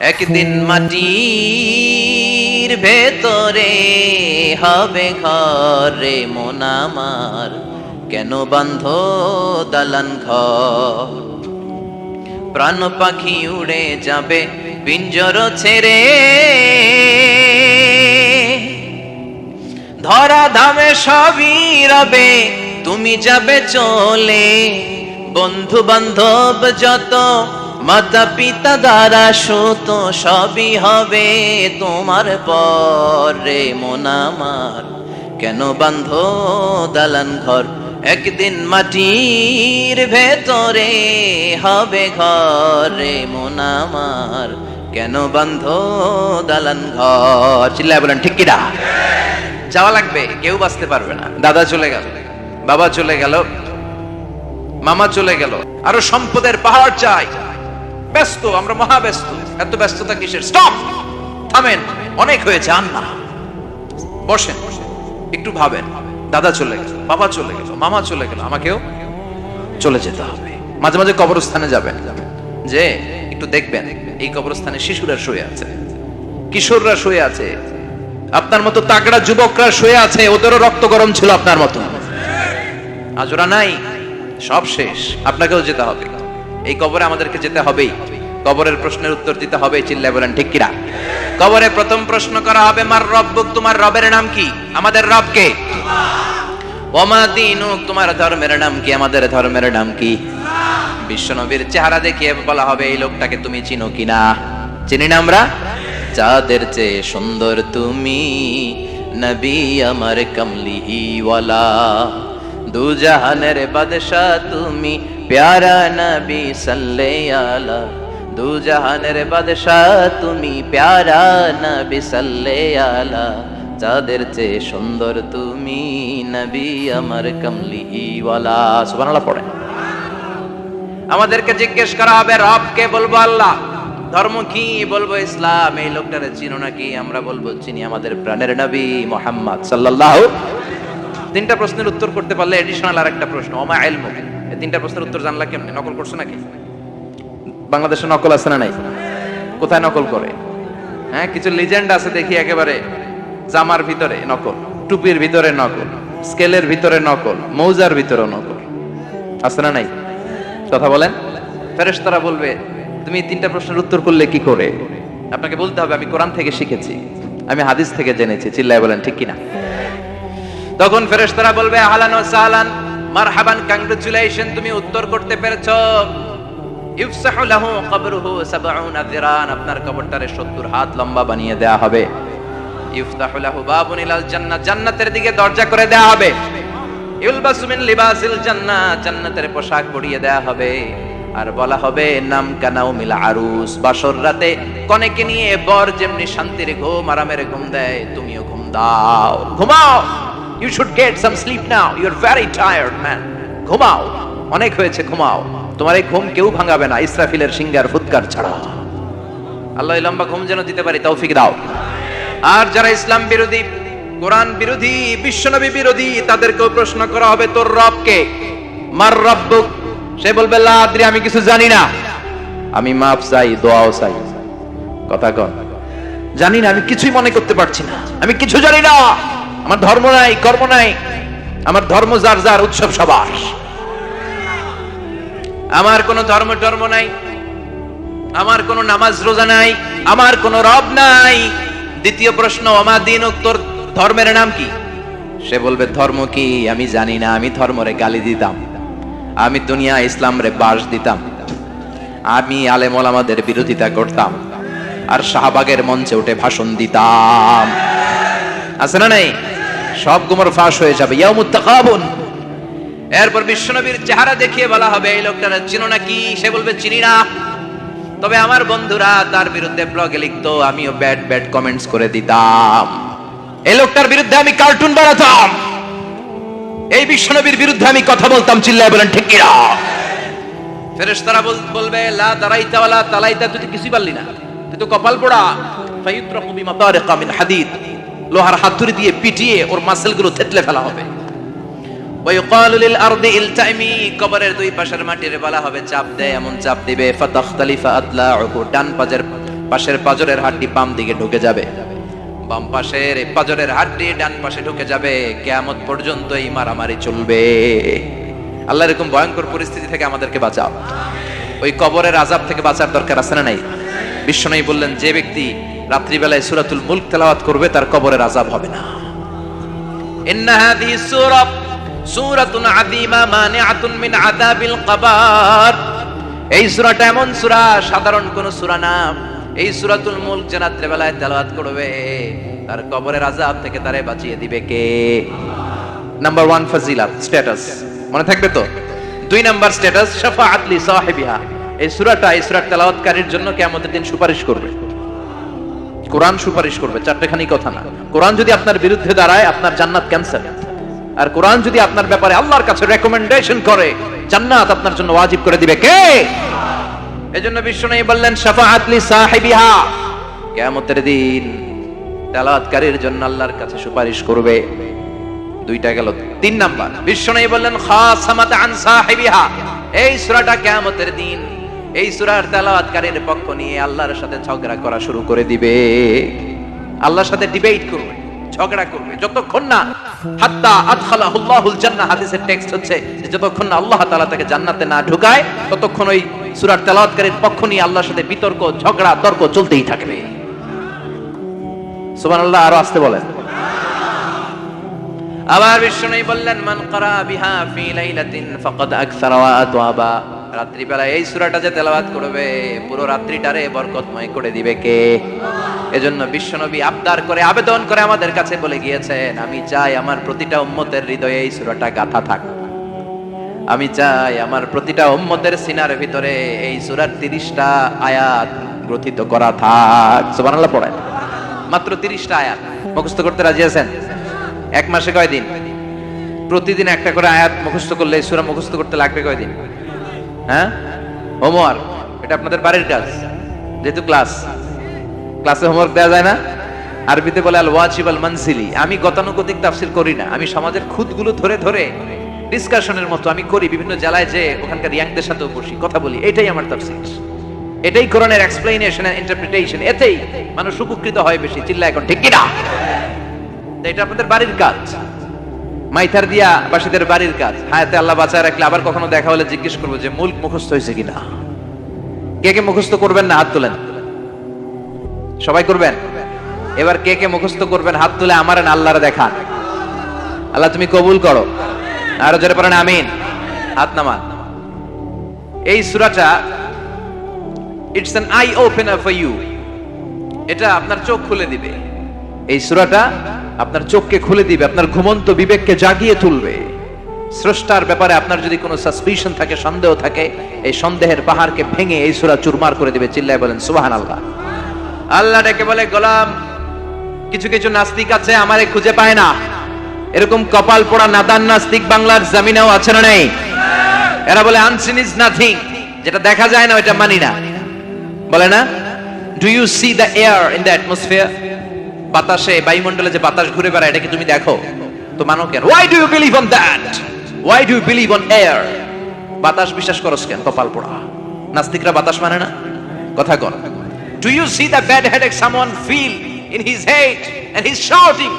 একদিন মাটির ভেতরে হবে ঘর রে মন আমার, কেন বান্ধ দালান ঘর? প্রাণ পাখি উড়ে যাবে পিঞ্জর ছেড়ে, ধরা ধামে সবই রবে তুমি যাবে চলে। বন্ধু বান্ধব যত, মাতা পিতা দ্বারা সুত, সবই হবে তোমার পর রে মন আমার, কেন বান্ধ দালান ঘর? একদিন মাটির ভেতরে হবে ঘর রে মন আমার, কেন বান্ধ দালান ঘর? চিল্লায় বলেন ঠিক কিনা? যাওয়া লাগবে, কেউ বাঁচতে পারবে না। দাদা চলে গেল, বাবা চলে গেল, মামা চলে গেল, আরো সম্পদের পাহাড় চাই। ব্যস্ত, আমরা মহা ব্যস্ত। এত ব্যস্ততা কিসের? স্টপ, থামেন, অনেক হয়েছে, আন না, বসেন, একটু ভাবেন। দাদা চলে গেল, বাবা চলে গেল, মামা চলে গেল, আমাকেও চলে যেতে হবে। মাঝে মাঝে কবরস্থানে যাবেন, যে একটু দেখবেন এই কবরস্থানে শিশুরা শুয়ে আছে, কিশোররা শুয়ে আছে, আপনার মতো তাগড়া যুবকরা শুয়ে আছে, ওদেরও রক্ত গরম ছিল আপনার মতো। আজ ওরা নাই, সব শেষ। আপনাকেও যেতে হবে, এই কবরে আমাদেরকে যেতে হবেই। কবরের প্রশ্নের উত্তর দিতে হবে, চিল্লায় বলেন ঠিক কিনা? কবরে প্রথম প্রশ্ন করা হবে, মার রব্বুক, তোমার রবের নাম কি? আমাদের রব কে? ওমা দীনুক, তোমার ধর্মের নাম কি? আমাদের ধর্মের নাম কি? বিশ্বনবীর চেহারা দেখিয়ে বলা হবে, এই লোকটাকে তুমি চিনো কিনা? চিনি না আমরা? চাঁদের চেয়ে সুন্দর তুমি, নবী আমার কমলিহি ওয়ালা, দু জাহানের বাদশাহ তুমি, প্যারা নবী সাল্লাল্লাহু আলা, দু জাহানের বাদশাহ তুমি, প্যারা নবী সাল্লাল্লাহু আলা, চাঁদের চেয়ে সুন্দর তুমি, নবী আমার কমলিহি ওয়ালা। সুবহানাল্লাহ পড়েন। আমাদেরকে জিজ্ঞেস করা হবে, রব কে? বলবো আল্লাহ। ধর্ম কি? বলবো ইসলাম। এই লোকটারে চিনো নাকি? আমরা বলবো চিনি, আমাদের প্রাণের নবী মুহাম্মদ সাল্লাল্লাহু। তিনটা প্রশ্নের উত্তর করতে পারলে এডিশনাল আরেকটা প্রশ্ন, ওমা ইলমুক। এই তিনটা প্রশ্নের উত্তর জানলা কেমনে? নকল করছো নাকি? বাংলাদেশে নকল আছে না নাই? কোথায় নকল করে? হ্যাঁ, কিছু লিজেন্ড আছে দেখি, একেবারে জামার ভিতরে নকল, টুপির ভিতরে নকল, স্কেলের ভিতরে নকল, মৌজার ভিতরে নকল, আছে না নাই? কথা বলেন। ফেরেশতারা বলবে, তুমি তিনটা প্রশ্নের উত্তর করলে কি করে? আপনাকে বলতে হবে, আমি কোরআন থেকে শিখেছি, আমি হাদিস থেকে জেনেছি। চিল্লায় বলেন ঠিক কিনা? তখন ফেরেশতারা বলবে, আহলান ওয়া সাহলান, মারহাবান, কংগ্রাচুলেশন, তুমি উত্তর করতে পেরেছো। ইফসাহু লাহু কবরুহু 70 যিরান, আপনার কবরটারে 70 হাত লম্বা বানিয়ে দেয়া হবে। ইফতাহু লাহু বাবুন ইলাল জান্নাহ, জান্নাতের দিকে দরজা করে দেয়া হবে। ইলবাসু মিন লিবাসিল জান্নাহ, জান্নাতের পোশাক পরিয়ে দেয়া হবে। আর বলা হবে, নাম কানাউ মিল আরুস, বাসর রাতে কনেকে নিয়ে বর যেমনি শান্তির ঘুম, আরামের ঘুম দেয়, তুমিও ঘুম দাও, ঘুমাও। You should get some sleep now, you are very tired man, ঘুমাও, অনেক হয়েছে, ঘুমাও। তোমার এই ঘুম কেউ ভাঙাবে না, ইসরাফিলের সিঙ্গার ফুৎকার ছাড়া। আল্লাহ এই লম্বা ঘুম যেন দিতে পারি, তৌফিক দাও। আর যারা ইসলাম বিরোধী, কোরআন বিরোধী, বিশ্বনবী বিরোধী, তাদেরকেও প্রশ্ন করা হবে, তোর রব কে? মার রব্বুক, সে বলবে, লা আদ্রি, আমি কিছু জানি না, আমি মাফ চাই, দোয়াও চাই। কথা কন, জানি না, আমি কিছুই মনে করতে পারছি না, আমি কিছু জানি না, আমার ধর্ম নাই, কর্ম নাই, আমার ধর্ম যার যার, উৎসব সবার, আমার কোনো ধর্ম টর্ম নাই, আমার কোনো নামাজ রোজা নাই, আমার কোনো রব নাই। দ্বিতীয় প্রশ্ন, ওমা দীনুক, তোর ধর্মের নাম কি? সে বলবে, ধর্ম কি? আমি জানি না, আমি ধর্মরে গালি দিতাম, আমি দুনিয়া ইসলাম রে বাস দিতাম, আমি আলেম ওলামাদের বিরোধিতা করতাম, আর শাহবাগের মঞ্চে উঠে ভাষণ দিতাম। আছে না নাই? সব গুমর ফাঁস হয়ে যাবে, ইয়াউমুত তাকাবুন। এরপর বিশ্বনবীর চেহারা দেখিয়ে বলা হবে, এই লোকটার চিনো নাকি? সে বলবে, চিনি না, তবে আমার বন্ধুরা তার বিরুদ্ধে ব্লগে লিখতো, আমিও ব্যাড ব্যাড কমেন্টস করে দিতাম, এই লোকটার বিরুদ্ধে আমি কার্টুন বানাতাম, এই বিশ্বনবীর বিরুদ্ধে আমি কথা বলতাম। চিল্লায় বলেন ঠিক কিনা? ফেরেশতারা বলবে, লা দারাইতা ওয়ালা তালাইতা, তুই কিছুই পারলি না, তুই তো কপাল পোড়া। ফায়ুতরাকু বিমাতারিকা মিন হাদিদ, লোহার হাতুড়ি দিয়ে পিটিয়ে ওর মাসেলগুলো থেতলে ফেলা হবে। ওয়ায়ুকালু লিল আরদি ইলতাইমি, কবরের দুই পাশের মাটির বলা হবে চাপ দেয়, এমন চাপ দিবে, ফাতাখতালিফা আতলাউহু, ডান পাজের পাশের পাঁজরের হাড্ডি বাম দিকে ঢুকে যাবে, বাম পাশের পাঁজরের হাড্ডি ডান পাশে ঢুকে যাবে। কিয়ামত পর্যন্ত এই মারামারি চলবে। আল্লাহ এরকম ভয়ঙ্কর পরিস্থিতি থেকে আমাদেরকে বাঁচাও। ওই কবরের আযাব থেকে বাঁচার দরকার আছে না নাই? বিশ্বনবী বললেন, যে ব্যক্তি রাত্রিবেলায় সূরাতুল মুলক তেলাওয়াত করবে তার কবরের আযাব হবে না। ইন্না হাযিহি সূরাতুন আযীমা মানিআতুন মিন আযাবিল কবর। এই সূরাটা এমন সূরা, সাধারণ কোন সূরা না। এই সূরাতুল মুলক যে রাত্রিবেলায় তেলাওয়াত করবে তার কবরের আযাব থেকে তারে বাঁচিয়ে দিবে কে? নাম্বার 1 ফজিলত স্ট্যাটাস মনে থাকবে তো। 2 নাম্বার স্ট্যাটাস শাফাআত লি সাহিবিহা। এই সূরাটা, এই সূরার তেলাওয়াতকারীর জন্য কিয়ামতের দিন সুপারিশ করবে। কোরআন সুপারিশ করবে, চারটেখানি কথা না। কোরআন যদি আপনার বিরুদ্ধে দাঁড়ায় আপনার জান্নাত ক্যান্সেল, আর কোরআন যদি আপনার ব্যাপারে আল্লাহর কাছে রেকমেন্ডেশন করে জান্নাত আপনার জন্য ওয়াজিব করে দিবে কে? এজন্য বিশ্বনবী বললেন শাফাআত লি সাহিবিহা, কিয়ামতের দিন তেলাওয়াতকারীর জন্য আল্লাহর কাছে সুপারিশ করবে। 2টা গেল। 3 নাম্বার বিশ্বনবী বললেন খাসামাত আন সাহিবিহা। এই সূরাটা কিয়ামতের দিন এই সূরার তেলাওয়াতকারীর পক্ষ নিয়ে আল্লাহর সাথে ঝগড়া করা শুরু করে দিবে। আল্লাহর সাথে ডিবেট করবে, ঝগড়া করবে, যতক্ষণ না হাত্তা আদখালাহুল্লাহুল জান্নাহ। হাদিসের টেক্সট হচ্ছে যে যতক্ষণ না আল্লাহ তাআলা তাকে জান্নাতে না ঢুকায় ততক্ষণ ওই সূরার তেলাওয়াতকারীর পক্ষ নিয়ে আল্লাহর সাথে বিতর্ক, ঝগড়া, তর্ক চলতেই থাকবে। সুবহানাল্লাহ। আরো আস্তে বলেন। আবার বিশ্বনবী বললেন মান ক্বারা বিহা ফি লাইলাতিন ফাকাদ আকসারা ওয়া আতওয়াবা। রাত্রিবেলা এই সূরাটা যে তেলাওয়াত করবে পুরো রাত্রিটারে বরকতময় করে দিবে কে? এজন্য বিশ্বনবী আবদার করে, আবেদন করে আমাদের কাছে বলে গিয়েছেন, আমি চাই আমার প্রতিটা উম্মতের হৃদয়ে এই সূরাটা গাঁথা থাক। আমি চাই আমার প্রতিটা উম্মতের সিনার ভিতরে এই সূরার 30টা আয়াত গ্রথিত করা থাক। সুবহানাল্লাহ পড়েন। মাত্র 30টা আয়াত মুখস্থ করতে রাজি আছেন? 1 মাসে কয় দিন? প্রতিদিন একটা করে আয়াত মুখস্থ করলে এই সূরা মুখস্থ করতে লাগবে কয় দিন? হ্যাঁ, হোমওয়ার্ক। এটা আপনাদের বাড়ির কাজ, যেহেতু ক্লাসে হোমওয়ার্ক দেওয়া যায় না। আরবিতে বলে আল ওয়াজিব আল মানসিলি। আমি গতানুগতিক তাফসীর করি না, আমি সমাজের খুঁতগুলো ধরে ধরে ডিসকাশনের মতো আমি করি। বিভিন্ন জেলায় যে ওখানকার ইয়াংদের সাথেও বসি, কথা বলি। এটাই আমার তাফসীর, এটাই কোরআনের এক্সপ্লেনেশন এন্ড ইন্টারপ্রিটেশন। এতেই মানুষ উপকৃত হয় বেশি। চিল্লা এখন ঠিক কি না? এটা আপনাদের বাড়ির কাজ, মাইথার দিয়া বাসীদের বাড়ির কাজ। হায়াতে আল্লাহ বাঁচায় রাখলে আবার কখনো দেখা হলে জিজ্ঞেস করবো যে মুলক মুখস্থ হয়েছে কিনা। কে কে মুখস্থ করবেন না হাত তোলেন। সবাই করবেন। এবার কে কে মুখস্থ করবেন হাত তুলে আমার আল্লাহরে দেখান। আল্লাহ তুমি কবুল করো। আরো জোরে পড়েন আমিন। হাত নামান। এই সূরাটা it's an eye opener for you. এটা আপনার চোখ খুলে দিবে। এই সূরাটা আপনার চোখকে খুলে দিবে, আপনার ঘুমন্ত বিবেককে জাগিয়ে তুলবে। স্রষ্টার ব্যাপারে আপনার যদি কোনো সাসপিশন থাকে, সন্দেহ থাকে, এই সন্দেহের পাহাড়কে ভেঙে এই সূরা চুরমার করে দিবে। চিল্লায় বলেন সুবহানাল্লাহ। আল্লাহ ডেকে বলে, গোলাম কিছু কিছু নাস্তিক আছে আমারে খুঁজে পায় না। এরকম কপাল পোড়া নাদান নাস্তিক বাংলার জমিনেও আছে না নেই? এরা বলে আনসিন ইজ নাথিং, যেটা দেখা যায় না ওইটা মানি না। বলে না, do you see the air in the atmosphere? বাতাসে, বায়ুমণ্ডলে যে বাতাস ঘুরে বেড়ায় এটাকে তুমি দেখো তো মানো কেন? Why do you believe on that? Why do you believe on air? বাতাস বিশ্বাস করছ কেন? কপাল পোড়া নাস্তিকরা বাতাস মানে না। কথা কর। Do you see the bad headache someone feel in his head and he's shouting?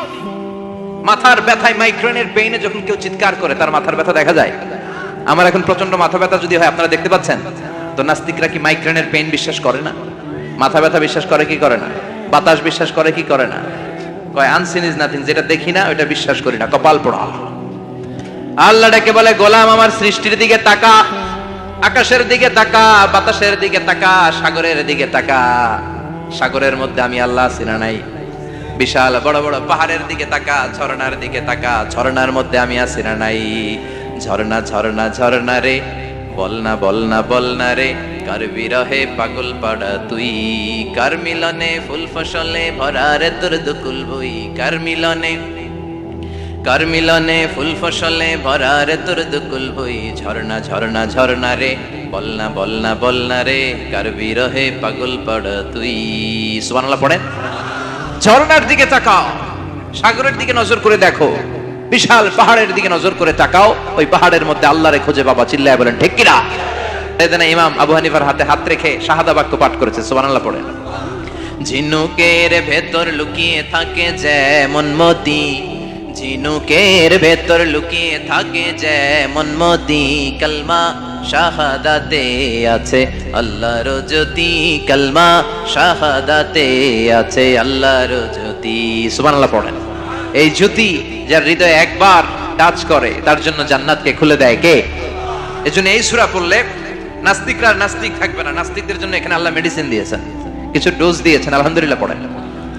মাথার ব্যথায়, মাইগ্রেনের পেইনে যখন কেউ চিৎকার করে তার মাথার ব্যথা দেখা যায়। আমার এখন প্রচন্ড মাথা ব্যথা যদি হয় আপনারা দেখতে পাচ্ছেন তো নাস্তিকরা কি মাইগ্রেনের পেইন বিশ্বাস করে না? মাথা ব্যথা বিশ্বাস করে কি করে না? বাতাস বিশ্বাস করে কি করে না? কয় আনসিন ইজ নাথিং, যেটা দেখি না ওইটা বিশ্বাস করি না। কপাল পোড়া। আল্লাহ ডেকে বলে, গোলাম আমার সৃষ্টির দিকে তাকা, আকাশের দিকে তাকা, বাতাসের দিকে তাকা, সাগরের দিকে তাকা। সাগরের মধ্যে আমি আল্লাহ আছি না নাই? বিশাল বড় বড় পাহাড়ের দিকে তাকা, ঝর্ণার দিকে তাকা, ঝর্ণার মধ্যে আমি আছি না নাই? ঝর্ণা ঝর্ণা ঝর্ণা রে, বলনা বলনা বলনা রে, কার বিরহে পাগল পাড়া তুই, কার মিলনে ফুল ফসলে ভরা রে তোর দুকুল বই, কার মিলনে ফুল ফসলে ভরা রে তোর দুকুল বই। ঝর্ণা ঝর্ণা ঝর্ণা রে, বলনা বলনা বলনা রে, কার বিরহে পাগল পাড়া তুই। সুবহানাল্লাহ পড়েন। ঝর্ণার দিকে তাকাও, সাগরের দিকে নজর করে দেখো, বিশাল পাহাড়ের দিকে নজর করে তাকাও, ওই পাহাড়ের মধ্যে আল্লাহরে খুঁজে পাবা। চিল্লায় বলেন ঠিক কিনা? এদিন ইমাম আবু হানিফার হাতে হাত রেখে শাহাদা বাক্য পাঠ করেছে। সুবহানাল্লাহ পড়েন। ঝিনুকের ভেতর লুকিয়ে থাকে যেমন মতি, ঝিনুকের ভেতর লুকিয়ে থাকে যেমন মতি, কালমা শাহাদাতে আছে আল্লাহর জ্যোতি, কালমা শাহাদাতে আছে আল্লাহর জ্যোতি। সুবহানাল্লাহ পড়েন। এই জ্যোতি যার হৃদয়ে একবার টাচ করে তার জন্য জান্নাতকে খুলে দেয় কে? এজন্য এই সূরা পড়লে নাস্তিকরা নাস্তিক থাকবে না। নাস্তিকদের জন্য এখানে আল্লাহ মেডিসিন দিয়েছেন, কিছু ডোজ দিয়েছেন। আলহামদুলিল্লাহ পড়েন।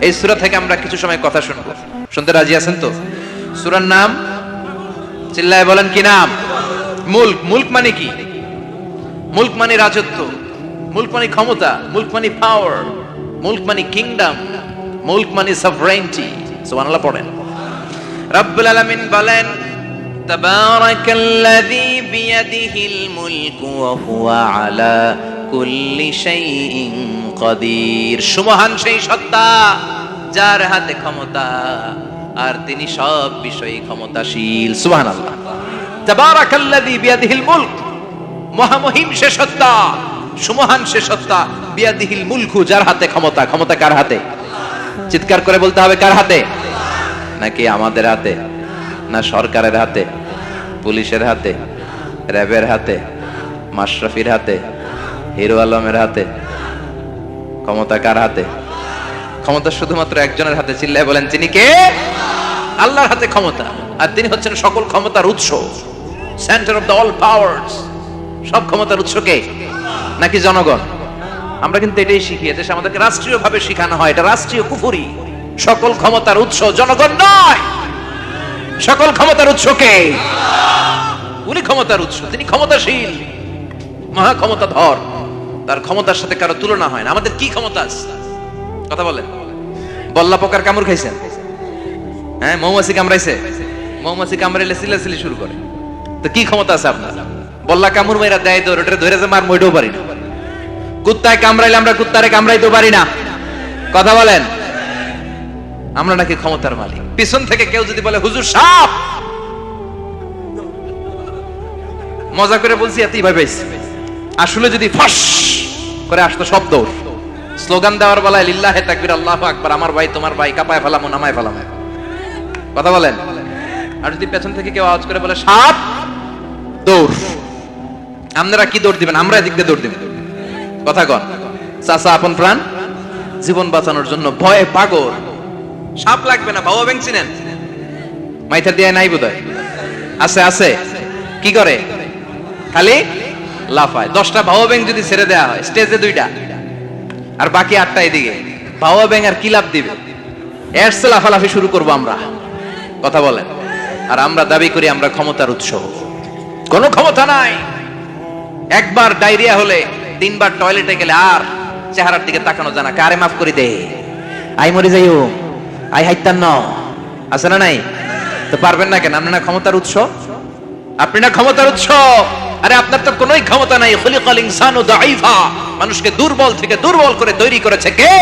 এই সূরা থেকে আমরা কিছু সময় কথা শুনবো। শুনতে রাজি আছেন তো? সূরার নাম চিল্লায় বলেন কি নাম? মুলক। মুলক মানে কি? মুলক মানে রাজত্ব, মুলক মানে ক্ষমতা, মুলক মানে পাওয়ার, মুলক মানে কিংডম, মুলক মানে সভরেন্টি। সুবহানাল্লাহ পড়েন। রব্বুল আলামিন বলেন তাবারাকাল্লাযী বিয়াদিহিল মুলকু ওয়া হুয়া আলা কুল্লি শাইইন কাদির। সুমহান সেই সত্তা যার হাতে ক্ষমতা আর তিনি সব বিষয়ে ক্ষমতাশীল। সুবহানাল্লাহ। তাবারাকাল্লাযী বিয়াদিহিল মুলক, মহামহিম সে সত্তা, সুমহান সে সত্তা, বিয়াদিহিল মুলকু যার হাতে ক্ষমতা। ক্ষমতা কার হাতে? চিৎকার করে বলতে হবে কার হাতে? নাকি আমাদের হাতে, না সরকারের হাতে, পুলিশের হাতে, র্যাবের হাতে, মাশরাফির হাতে, হিরো আলমের হাতে? ক্ষমতা কার হাতে? ক্ষমতা শুধুমাত্র একজনের হাতে। চিল্লায় বলেন তিনি কে? আল্লাহর হাতে ক্ষমতা, আর তিনি হচ্ছেন সকল ক্ষমতার উৎস, centre of the all powers. সব ক্ষমতার উৎস কে? নাকি জনগণ? আমরা কিন্তু এটাই শিখি, দেশে আমাদেরকে রাষ্ট্রীয়ভাবে শেখানো হয়, এটা রাষ্ট্রীয় কুফরি। সকল ক্ষমতার উৎস জনগণ নয়, সকল ক্ষমতার উৎস কে? উনি ক্ষমতার উৎস, তিনি ক্ষমতাশীল, মহা ক্ষমতাধর, তার ক্ষমতার সাথে কারো তুলনা হয় না। আমাদের কি ক্ষমতা আছে? কথা বলেন। বল্লা পোকার কামড় খাইছেন? হ্যাঁ, মৌমাছি কামড়াইছে? মৌমাছি কামড়াইলে সিলাসিলি শুরু করে, তো কি ক্ষমতা আছে আপনার? বল্লা কামড় মেয়েরা দেয় দৌড়, ওটা ধরে যে মার মইটাও পারি না। কুত্তায় কামড়াইলে আমরা কুত্তারে কামড়াইতেও পারি না। কথা বলেন। আমরা নাকি ক্ষমতার মালিক। পিছন থেকে কেউ যদি বলে হুজুর সাপ, মজা করে বলছি এতই ভাই, আসলে যদি ফস করে আসতো সব দৌড়। স্লোগান দেওয়ার বেলায় লিল্লাহে তাকবীর, আল্লাহু আকবার, আমার ভাই তোমার ভাই, কাপায় ফেলামো নামায় ফেলামো। কথা বলেন। আর যদি পেছন থেকে কেউ আওয়াজ করে বলে সাপ, দৌড়। আপনারা কি দৌড় দিবেন? আমরা এদিক দিয়ে দৌড় দিব। কথা কন। চাচা আপন প্রাণ জীবন বাঁচানোর জন্য ভয়ে পাগল। সাপ লাগবে না, বাবা ব্যাংক চিনেন? মাইথা দিয়ে নাই বোধহয়। আছে আছে। কি করে? খালি লাফায়। 10টা ভাও ব্যাংক যদি ছেড়ে দেওয়া হয়, স্টেজে 2টা আর বাকি 8টা এদিকে, ভাও ব্যাংক আর কি লাভ দিবে? এর চেয়ে লাফালাফি শুরু করবো আমরা। কথা বলেন। আর আমরা দাবি করি আমরা ক্ষমতার উৎস। কোনো ক্ষমতা নাই। একবার ডায়রিয়া হলে 3 বার টয়লেটে গেলে আর চেহারার দিকে তাকানো যায় না। কারে মাফ করে দে, আই মরে যাইও, আই হাইতান ন, আছে না নাই? তো পারবেন না কেন? আপনি না ক্ষমতার উৎস, আপনি না ক্ষমতার উৎস। আরে আপনার তো কোনোই ক্ষমতা নাই। খলিকাল ইনসানু দাঈফা, মানুষকে দুর্বল থেকে দুর্বল করে তৈরি করেছে কে?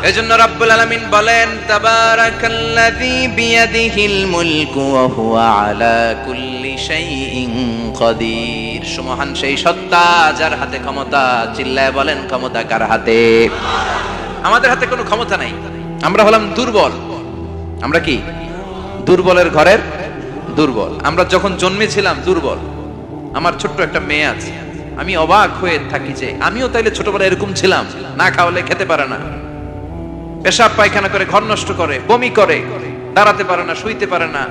এজন্য রব্বুল আলামিন বলেন তাবারাকাল্লাযী বিয়াদিহিল মুলকু ওয়া হুয়া আলা কুল্লি শাইইন কাদির। সুমহান সেই সত্তা যার হাতে ক্ষমতা। চিল্লায় বলেন ক্ষমতা কার হাতে? আমাদের হাতে কোনো ক্ষমতা নাই। আমরা হলাম দুর্বল। আমরা কি? দুর্বলের ঘরের দুর্বল। আমরা যখন জন্মেছিলাম দুর্বল। আমার ছোট্ট একটা মেয়ে আছে, আমি অবাক হয়ে থাকি যে আমিও তাইলে ছোটবেলায় এরকম ছিলাম। না খাওয়ালে খেতে পারে না, পেশাব পায়খানা করে, ঘর নষ্ট করে, বমি করে, দাঁড়াতে পারে না, শুইতে পারে না,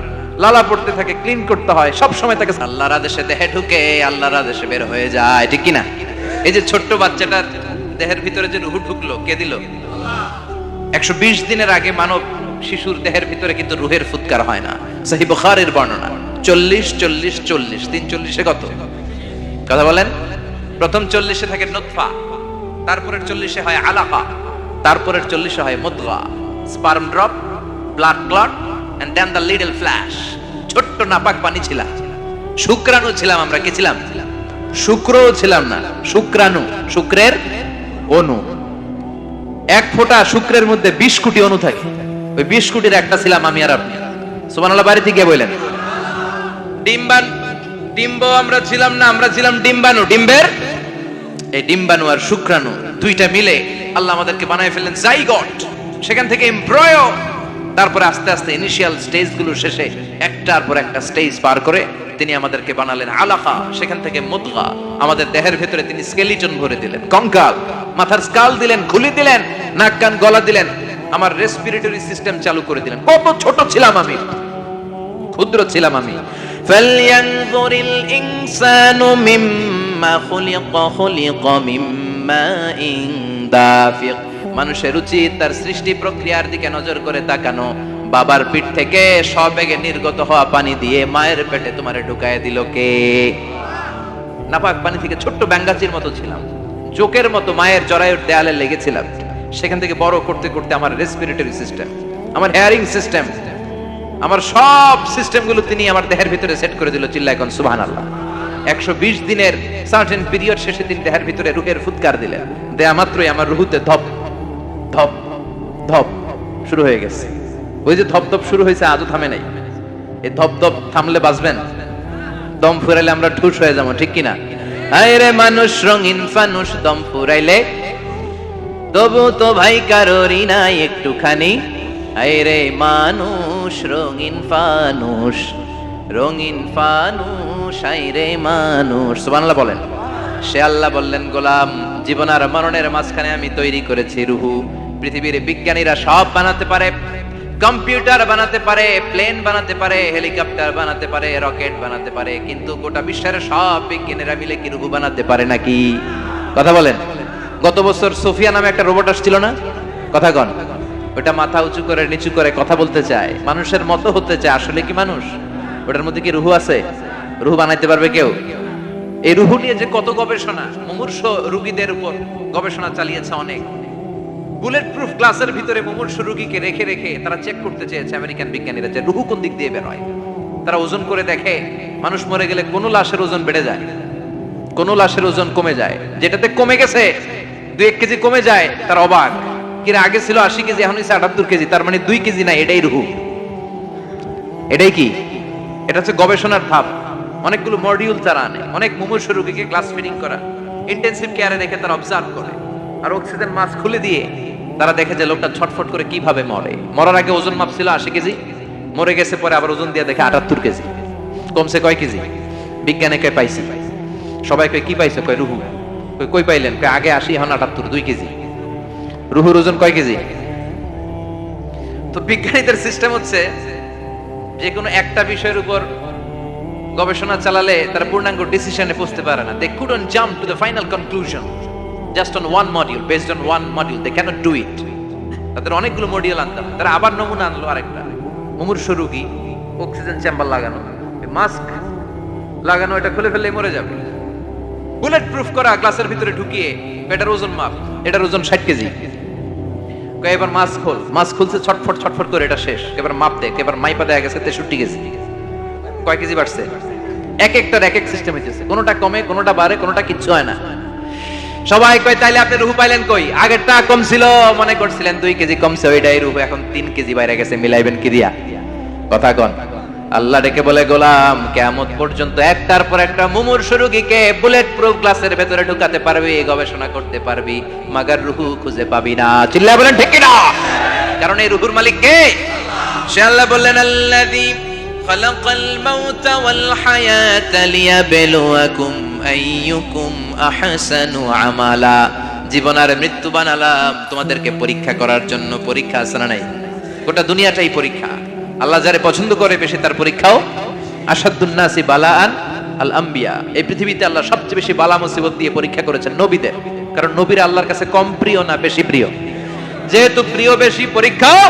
লালা পড়তে থাকে, ক্লিন করতে হয় সব সময়। তাকে আল্লাহর আদেশে দেহে ঢুকে, আল্লাহর আদেশে বের হয়ে যায়, ঠিক কি না? এই যে ছোট্ট বাচ্চাটার দেহের ভিতরে যে রুহ ঢুকলো, কে দিল? 120 দিনের আগে মানব শিশুর দেহের ভিতরে কিন্তু রুহের ফুৎকার হয় না। সহিহ বুখারীর বর্ণনা 40 40 40 340 কত? কথা বলেন। প্রথম 40 থাকে নুতফা, তারপরের 40 হয় আলাকা, তারপরের 40 হয় মুদগা, sperm drop, blood clot and then the little flesh. ছোট্ট নাপাক পানি ছিলাম, শুক্রাণু ছিলাম আমরা। কি ছিলাম? শুক্রও ছিলাম না, শুক্রাণু, শুক্রের অণু। এক ফোঁটা শুক্রের মধ্যে 20 কোটি অণু থাকে। ওই 20 কোটির একটা ছিলাম আমি আর আপনি। সুবহানাল্লাহ। বাড়িতে গিয়ে বললেন ডিম্ব আমরা ছিলাম না, আমরা ছিলাম ডিম্বাণু। ডিম্বের এই ডিম্বাণু আর শুক্রাণু দুইটা মিলে আল্লাহ আমাদেরকে বানায় ফেললেন জাইগট, সেখান থেকে এমব্রয়ো, তারপরে আস্তে আস্তে ইনিশিয়াল স্টেজগুলো শেষে একটার পর একটা স্টেজ পার করে তিনি আমাদেরকে বানালেন আলাকা, সেখান থেকে মুদগা, আমাদের দেহের ভেতরে তিনি স্কেলিটন ভরে দিলেন, কঙ্কাল, মাথার স্কাল দিলেন, খুলি দিলেন, নাক কান গলা দিলেন, আমার রেসপিরেটরি সিস্টেম চালু করে দিলেন। কত ছোট ছিলাম আমি, ক্ষুদ্র ছিলাম আমি। ফালয়ানজুরিল ইনসানু মিম্মা খুলিকা, খুলিকা মিম্মা দাফিক। মানুষের উচিত তার সৃষ্টি প্রক্রিয়ার দিকে নজর করে তাকানো। বাবার পিঠ থেকে সবেগে নির্গত হওয়া পানি দিয়ে মায়ের পেটে তোমারে ঢুকায় দিল কে? নাপাক পানি থেকে ছোট্ট ব্যাঙ্গাচির মতো ছিলাম, জোকের মতো মায়ের জরায়ুর দেয়ালে লেগেছিলাম। সেখান থেকে বড় করতে করতে আমার রেসপিরেটরি সিস্টেম, আমার হেয়ারিং সিস্টেম, আমার সব সিস্টেমগুলো তিনি আমার দেহের ভিতরে সেট করে দিল। চিল্লায় কোন সুবহানাল্লাহ। 120 দিনের সার্টেন পিরিয়ড শেষে তিনি দেহের ভিতরে রুহের ফুৎকার দিলেন। দেয়া মাত্রই আমার রুহুতে ধপ ধপ ধপ শুরু হয়ে গেছে। ওই যে ধপ ধপ শুরু হয়েছে, আজও থামে নাই। এই ধপ ধপ থামলে বাঁচবেন, দম ফুরাইলে আমরা ঠুস হয়ে যাবো, ঠিক কিনা? আরে মানুষ রঙিন ফানুষ, দম ফুরাইলে তবু তো ভাই কারোরই নাই একটুখানি। আরে মানুষ রঙিন ফানুষ, রঙিন ফানুষ, আইরে মানুষ। সুবহানাল্লাহ বলেন। সে আল্লাহ বললেন, গোলাম, জীবন আর মরণের মাঝখানে আমি তৈরি করেছি রুহু। পৃথিবীর বিজ্ঞানীরা সব বানাতে পারে, কম্পিউটার বানাতে পারে, প্লেন বানাতে পারে, হেলিকপ্টার বানাতে পারে, রকেট বানাতে পারে, কিন্তু গোটা বিশ্বের সব বিজ্ঞানীরা মিলে কি রুহু বানাতে পারে নাকি? কথা বলেন। গত বছর সোফিয়া নামে একটা রোবট আসছিল না? কথা কন। ওটা মাথা উঁচু করে নিচু করে কথা বলতে চায়, মানুষের মতো হতে চায়। আসলে কি মানুষ? ওটার মধ্যে কি রুহু আছে? রুহু বানাইতে পারবে কেউ? এই রুহু নিয়ে যে কত গবেষণা, মুমূর্ষ রোগীদের উপর গবেষণা চালিয়েছে অনেক। বুলেট প্রুফ গ্লাসের ভিতরে মুমূর্ষ রোগীকে রেখে রেখে তারা চেক করতে চেয়েছে আমেরিকান বিজ্ঞানীরা যে রুহু কোন দিক দিয়ে বের হয়। তারা ওজন করে দেখে, মানুষ মরে গেলে কোন লাশের ওজন বেড়ে যায়, কোন লাশের ওজন কমে যায়। যেটাতে কমে গেছে 2-1 কেজি কমে যায়, তার অবাক। কিরে, আগে ছিল 80 কেজি, এখন হচ্ছে 78 কেজি, তার মানে 2 কেজি না, এটাই রুহু। এটাই কি? এটা হচ্ছে গবেষণার ধাপ। অনেকগুলো মডিউল তারা আনে, অনেক মুমূর্ষ রোগীকে গ্লাস ফিডিং করা, ইন্টেনসিভ কেয়ারে রেখে তারা অবজার্ভ করে, আর অক্সিজেন মাস্ক খুলে দিয়ে তারা দেখে যে লোকটা ছটফট করে কিভাবে মরে। মরার আগে ওজন মাপছিল 80 কেজি, মরে গেছে পরে আবার ওজন দিয়ে দেখে 78 কেজি। কমছে কয় কেজি? বিজ্ঞানে কয় পাইছি। সবাই কয় কি পাইছে? কয় রুহু। কই পাইলেন? কয় আগে 80, এখন 78, 2 কেজি। রুহুর ওজন কয় কেজি? তো বিজ্ঞানীদের সিস্টেম হচ্ছে যে কোনো একটা বিষয়ের উপর গবেষণা চালালে তারা পূর্ণাঙ্গ ডিসিশনে পৌঁছতে পারে না। They couldn't jump to the final conclusion just on one module, based on one module. They cannot do it. তাদের অনেকগুলো মডিউল আনতে হবে। তারা আবার নমুনা আনলো আরেকটা, মুমূর্ষ রোগী, অক্সিজেন চেম্বার লাগানো, মাস্ক লাগানো, এটা খুলে ফেললে মরে যাবে। বুলেট প্রুফ করা গ্লাসের ভিতরে ঢুকিয়ে এটার ওজন মাপ, এটার ওজন 60 কেজি। এবার মাস্ক খোল, মাস্ক খুলছে ছটফট ছটফট করে, এটা শেষ। এবার মাপ দেখ, এবার মাইপা দেখা গেছে 63 কেজি। কয় কেজি বাড়ছে? এক একটার এক এক সিস্টেম হইতেছে, কোনোটা কমে, কোনোটা বাড়ে, কোনোটা কিচ্ছু হয় না। সবাই কয় তাইলে আপনি রুহু পাইলেন কই? আগেরটা কম ছিল, মনে করছিলেন 2 কেজি কমছে, ওইটাই রুহু, এখন 3 কেজি বাইরে গেছে, মিলাইবেন কি দিয়া? কথা কন। আল্লাহ ডেকে বলে, গোলাম, কিয়ামত পর্যন্ত একটার পর একটা মুমূর্ষ রোগীকে বুলেট প্রুফ গ্লাসের ভেতরে ঢুকাতে পারবি, গবেষণা করতে পারবি, মাগার রুহু খুঁজে পাবি না। চিল্লায় বলেন ঠিক কি না? কারণ এই রুহুর মালিক কে? সে আল্লাহ বললেন, আল্লাযী খালাকাল মাউতা ওয়াল হায়াতা লিয়াবলুয়াকুম আইয়ুকুম আহসানু আমালা। জীবন আর মৃত্যু বানালাম তোমাদেরকে পরীক্ষা করার জন্য। পরীক্ষা আছে না নাই? গোটা দুনিয়াটাই পরীক্ষা। আল্লাহ যারে পছন্দ করে বেশি তার পরীক্ষাও। আসাদুন নাসি বালাআন আল আম্বিয়া। এই পৃথিবীতে আল্লাহ সবচেয়ে বেশি বালা মুসিবত দিয়ে পরীক্ষা করেছেন নবীদের, কারণ নবীরা আল্লাহর কাছে কম প্রিয় না বেশি প্রিয়। যেহেতু প্রিয় বেশি, পরীক্ষাও।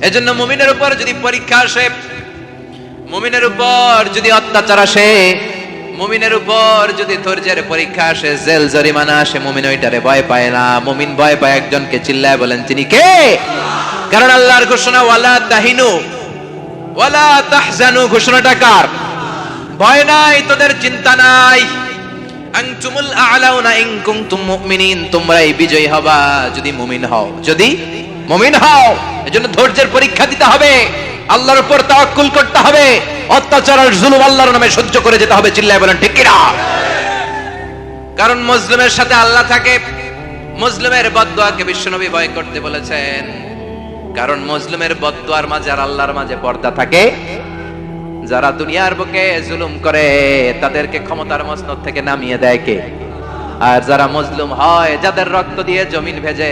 এজন্য মুমিনের উপর যদি পরীক্ষা আসে, মুমিনের উপর যদি অত্যাচার আসে, মুমিনের উপর যদি ধৈর্যের পরীক্ষা আসে, জেল জরিমানা আসে, মুমিন ওইটারে ভয় পায় না। মুমিন ভয় পায় একজনকে। চিল্লায় বলেন তিনি কে? কারণ আল্লাহর ঘোষণা, ওয়ালা তাহিনু ওয়ালা তাহজানু। ঘোষণাটা কার? ভয় নাই, তোদের চিন্তা নাই। আনতুমুল আ'লাউনা ইন কুনতুম মুমিনিন। তোমরাই বিজয়ী হবা যদি মুমিন হও, যদি মুমিন হও। এজন্য ধৈর্যের পরীক্ষা দিতে হবে, আল্লাহর উপর তাওয়াক্কুল করতে হবে, অত্যাচার আর জুলুম আল্লাহর নামে সহ্য করে যেতে হবে। চিল্লায় বলেন ঠিক কি না? কারণ মুসলিমের সাথে আল্লাহ থাকে, মুসলিমের বদদুয়াকে বিশ্বনবী ভয় করতে বলেছেন, কারণ মুসলিমের বদদুয়ার মাঝে আর আল্লাহর মাঝে পর্দা থাকে। যারা দুনিয়ার বুকে জুলুম করে তাদেরকে ক্ষমতার মসনদ থেকে নামিয়ে দেয় কে? আর যারা মজলুম হয়, যাদের রক্ত দিয়ে জমিন ভেজে,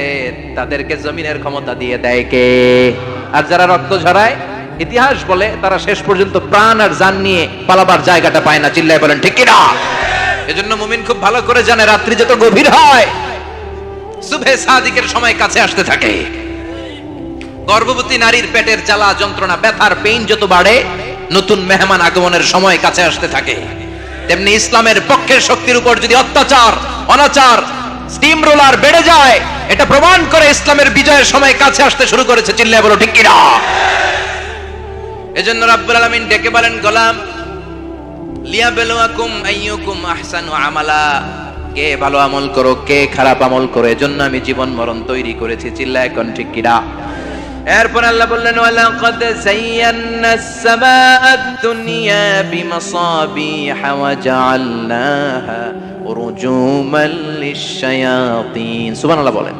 তাদেরকে জমিনের ক্ষমতা দিয়ে দেয় কে? আর যারা রক্ত ঝরায়, ইতিহাস বলে তারা শেষ পর্যন্ত প্রাণ আর জান নিয়ে পালাবার জায়গাটা পায় না। চিল্লায় বলেন ঠিক কিনা? এজন্য মুমিন খুব ভালো করে জানে, রাত্রি যত গভীর হয় সুবহে সাদিকের সময় কাছে আসতে থাকে। গর্ভবতী নারীর পেটের জ্বালা যন্ত্রণা, ব্যথার পেইন যত বাড়ে, নতুন মেহমান আগমনের সময় কাছে আসতে থাকে। তেমনি ইসলামের পক্ষের শক্তির উপর যদি অত্যাচার, অনাচার, স্টিম রোলার বেড়ে যায়, এটা প্রমাণ করে ইসলামের বিজয়ের সময় কাছে আসতে শুরু করেছে। চিল্লায় বলো ঠিক কিনা? এজন্য রাব্বুল আলামিন ডেকে বলেন, গোলাম লিয়াবলুয়াকুম আইয়ুকুম আহসানু আমালা, কে ভালো আমল করো, কে খারাপ আমল করো, এজন্য আমি জীবন মরণ তৈরি করেছি। চিল্লায় কোন ঠিক কিনা? এরপর আল্লাহ বললেন, ওয়ালাকাদ যায়্যানাস সামাআদ দুনিয়া বিমাসাবিহা ওয়া জাআলনাহা রুজুমান লিশ-শায়াতিন। সুবহানাল্লাহ বলেন।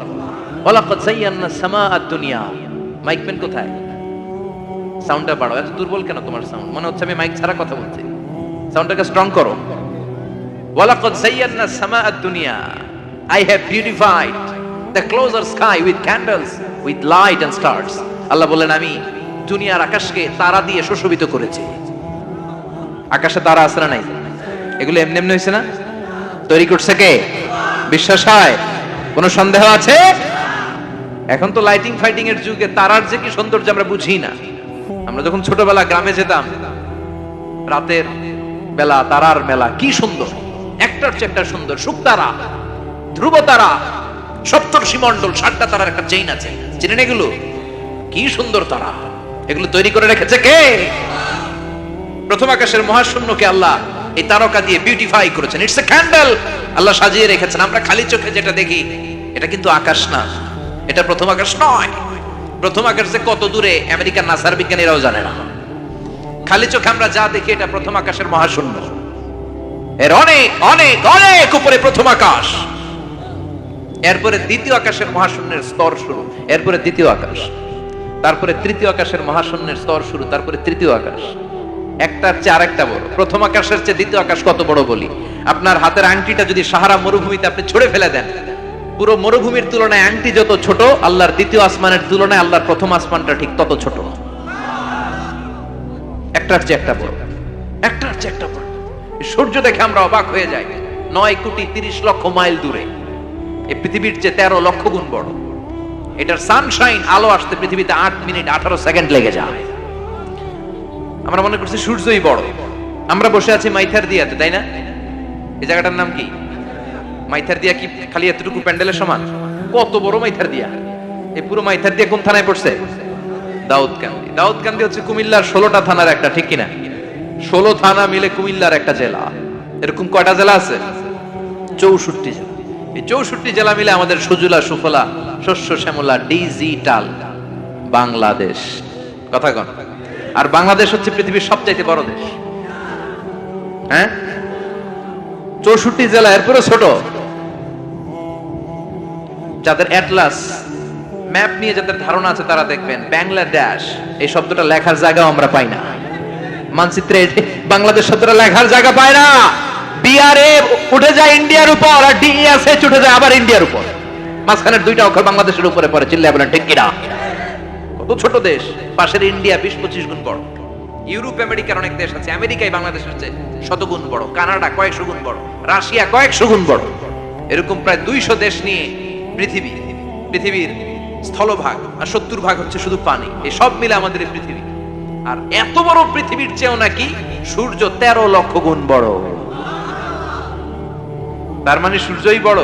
ওয়ালাকাদ যায়্যানাস সামাআদ দুনিয়া। মাইক পেন কোথায়? সাউন্ডটা বাড়াও। এত দুর্বল কেন তোমার সাউন্ড? মনে হচ্ছে আমি মাইক ছাড়া কথা বলছি। সাউন্ডটাকে স্ট্রং করো। ওয়ালাকাদ যায়্যানাস সামাআদ দুনিয়া, I have beautified the closer sky with candles, with light and stars. আল্লাহ বলেন, আমি দুনিয়ার আকাশকে তারা দিয়ে সুশোভিত করেছি। আকাশে তারা আছে না নাই? এগুলো এমনি এমনি হয়েছে না? তৈরি করছে কে? বিশ্বাস হয়? কোনো সন্দেহ আছে? এখন তো লাইটিং ফাইটিং এর যুগে তারার যে কি সৌন্দর্য আমরা বুঝি না। আমরা যখন ছোটবেলা গ্রামে যেতাম, রাতের বেলা তারার মেলা, কি সুন্দর, একটার চেয়ে একটা সুন্দর। শুকতারা, ধ্রুব তারা, সপ্তর্ষি মণ্ডল, 7টা তারার একটা চেইন আছে, চিনেন এগুলো? কি সুন্দর তারা! এগুলো তৈরি করে রেখেছে কে? প্রথম আকাশের মহাশূন্যকে আল্লাহ এই তারকা দিয়ে বিউটিফাই করেছেন। It's a candle. আল্লাহ সাজিয়ে রেখেছেন। আমরা খালি চোখে যেটা দেখি এটা কিন্তু আকাশ না, এটা প্রথম আকাশ নয়। প্রথম আকাশ যে কত দূরে আমেরিকার নাসার বিজ্ঞানীরাও জানে না। খালি চোখে আমরা যা দেখি এটা প্রথম আকাশের মহাশূন্য। এর অনেক অনেক অনেক উপরে প্রথম আকাশ। এরপরে দ্বিতীয় আকাশের মহাশূন্যের স্তর শুরু, এরপরে দ্বিতীয় আকাশ, তারপরে তৃতীয় আকাশের মহাশূন্যের স্তর শুরু, তারপরে তৃতীয় আকাশ। একটার চেয়ে আরেকটা বড়। প্রথম আকাশের চেয়ে দ্বিতীয় আকাশ কত বড় বলি? আপনার হাতের আংটিটা যদি সাহারা মরুভূমিতে আপনি ছুঁড়ে ফেলে দেন, পুরো মরুভূমির তুলনায় আংটি যত ছোট, আল্লাহর দ্বিতীয় আসমানের তুলনায় আল্লাহর প্রথম আসমানটা ঠিক তত ছোট। একটার চেয়ে একটা বড়, একটার চেয়ে একটা বড়। সূর্য দেখে আমরা অবাক হয়ে যাই। 9,30,00,000 মাইল দূরে, এই পৃথিবীর চেয়ে 13 লক্ষ গুণ বড়। এটার সানশাইন, আলো আসতে পৃথিবীতে 8 মিনিট 18 সেকেন্ড লেগে যায়। আমরা মনে করছি সূর্যই বড়। আমরা বসে আছি মাইথার দিয়াতে, তাই না? এই জায়গাটার নাম কি? মাইথার দিয়া। কি খালি এতটুকু প্যান্ডেলের সমান? কত বড় মাইথার দিয়া! এই পুরো মাইথার দিয়া কোন থানায় পড়ছে? দাউদকান্দি। দাউদকান্দি হচ্ছে কুমিল্লার 16টা থানার একটা, ঠিক কিনা? 16 থানা মিলে কুমিল্লার একটা জেলা। এরকম কয়টা জেলা আছে? 64 জেলা। এই 64 জেলা মিলে আমাদের সুজলা সুফলা শস্য শ্যামলা ডিজিটাল বাংলাদেশ। কথা কন। আর বাংলাদেশ হচ্ছে পৃথিবীর সবচাইতে বড় দেশ। হ্যাঁ, 64 জেলা, এরপরে ছোট। যাদের অ্যাটলাস ম্যাপ নিয়ে যাদের ধারণা আছে তারা দেখবেন বাংলাদেশ এই শব্দটা লেখার জায়গাও আমরা পাই না। মানচিত্রে বাংলাদেশ শব্দটা লেখার জায়গা পায় না। বিআরএ উঠে যায় ইন্ডিয়ার উপর, আর ডিএসএইচ উঠে যায় আবার ইন্ডিয়ার উপর। মাঝখানের দুইটা অক্ষর বাংলাদেশের উপরে পড়ে। চিল্লায় বলেন ঠিক কিনা? কত ছোট দেশ। পাশের ইন্ডিয়া 20-25 গুণ বড়। ইউরোপ আমেরিকার অনেক দেশ আছে, আমেরিকায় বাংলাদেশের চেয়ে শতগুণ বড়। কানাডা কয়েকশো গুণ বড়, রাশিয়া কয়েকশো গুণ বড়। এরকম প্রায় 200 দেশ নিয়ে পৃথিবীর স্থলভাগ, আর 70% হচ্ছে শুধু পানি। এই সব মিলে আমাদের এই পৃথিবী। আর এত বড় পৃথিবীর চেয়েও নাকি সূর্য 13 লক্ষ গুণ বড়। তার মানে সূর্যই বড়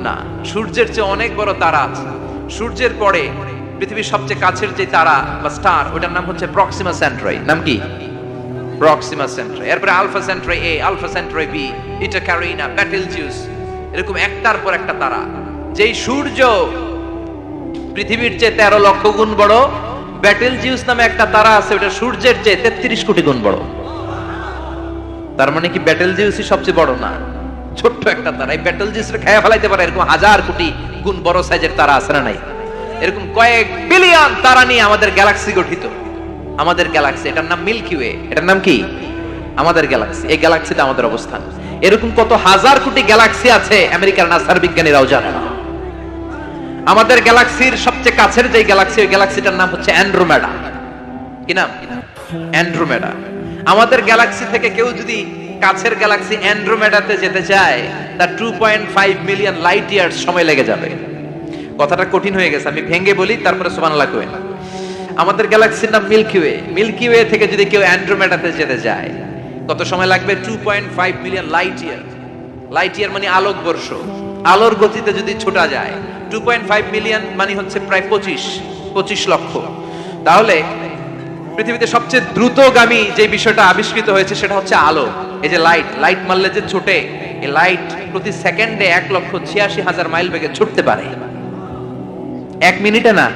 না, সূর্যের চেয়ে অনেক বড় তারা আছে। সূর্যের পরে পৃথিবীর সবচেয়ে কাছের যে তারা বা স্টার, ওটার নাম হচ্ছে প্রক্সিমা সেন্ট্রাই। নাম কি? প্রক্সিমা সেন্ট্রাই। এরপরে আলফা সেন্ট্রাই এ, আলফা সেন্ট্রাই বি, ইটা ক্যারিনা, বেটেলজিউস, এরকম একটার পর একটা তারা। যেই সূর্য পৃথিবীর চেয়ে 13 লক্ষ গুণ বড়, বেটেলজিউস নামে একটা তারা আছে, ওটা সূর্যের চেয়ে 33 কোটি গুণ বড়। তার মানে কি বেটেলজিউসই সবচেয়ে বড় না? ছোট্ট একটা তারা, এই বেটলজিস্টে খেয়ে ফেলাইতে পারে এরকম হাজার কোটি গুণ বড় সাইজের তারা আছে না নাই? এরকম কয়েক বিলিয়ন তারা নিয়ে আমাদের গ্যালাক্সি গঠিত। আমাদের গ্যালাক্সি, এটার নাম মিল্কি ওয়ে। এটার নাম কি? আমাদের গ্যালাক্সি। এই গ্যালাক্সিতে আমাদের অবস্থান। এরকম কত হাজার কোটি গ্যালাক্সি আছে আমেরিকার নাসার বিজ্ঞানীরাও জানে না। আমাদের গ্যালাক্সির সবচেয়ে কাছের যে গ্যালাক্সি, ওই গ্যালাক্সিটার নাম হচ্ছে অ্যান্ড্রোমেডা। কি নাম? অ্যান্ড্রোমেডা। আমাদের গ্যালাক্সি থেকে কেউ যদি কাছের গ্যালাক্সি অ্যান্ড্রোমেডাতে যেতে চায়, তার 2.5 মিলিয়ন লাইট ইয়ার্স সময় লেগে যাবে। কথাটা কঠিন হয়ে গেছে, আমি ভেঙে বলি, তারপরে সুবহানাল্লাহ কই। আমাদের গ্যালাক্সির নাম মিল্কি ওয়ে। মিল্কি ওয়ে থেকে যদি কেউ অ্যান্ড্রোমেডাতে যেতে যায়, কত সময় লাগবে? 2.5 million light year. Light year মানে আলোকবর্ষ। আলোর গতিতে যদি ছোটা যায়, 2.5 মিলিয়ন মানে হচ্ছে প্রায় 25 লক্ষ। তাহলে পৃথিবীতে সবচেয়ে দ্রুতগামী যে বিষয়টা আবিষ্কৃত হয়েছে সেটা হচ্ছে আলো। এই যে লাইট মারলে যে ছোটে, এই লাইট প্রতি সেকেন্ডে 1,86,000 মাইল বেগে ছুটতে পারে। 1 মিনিটে না,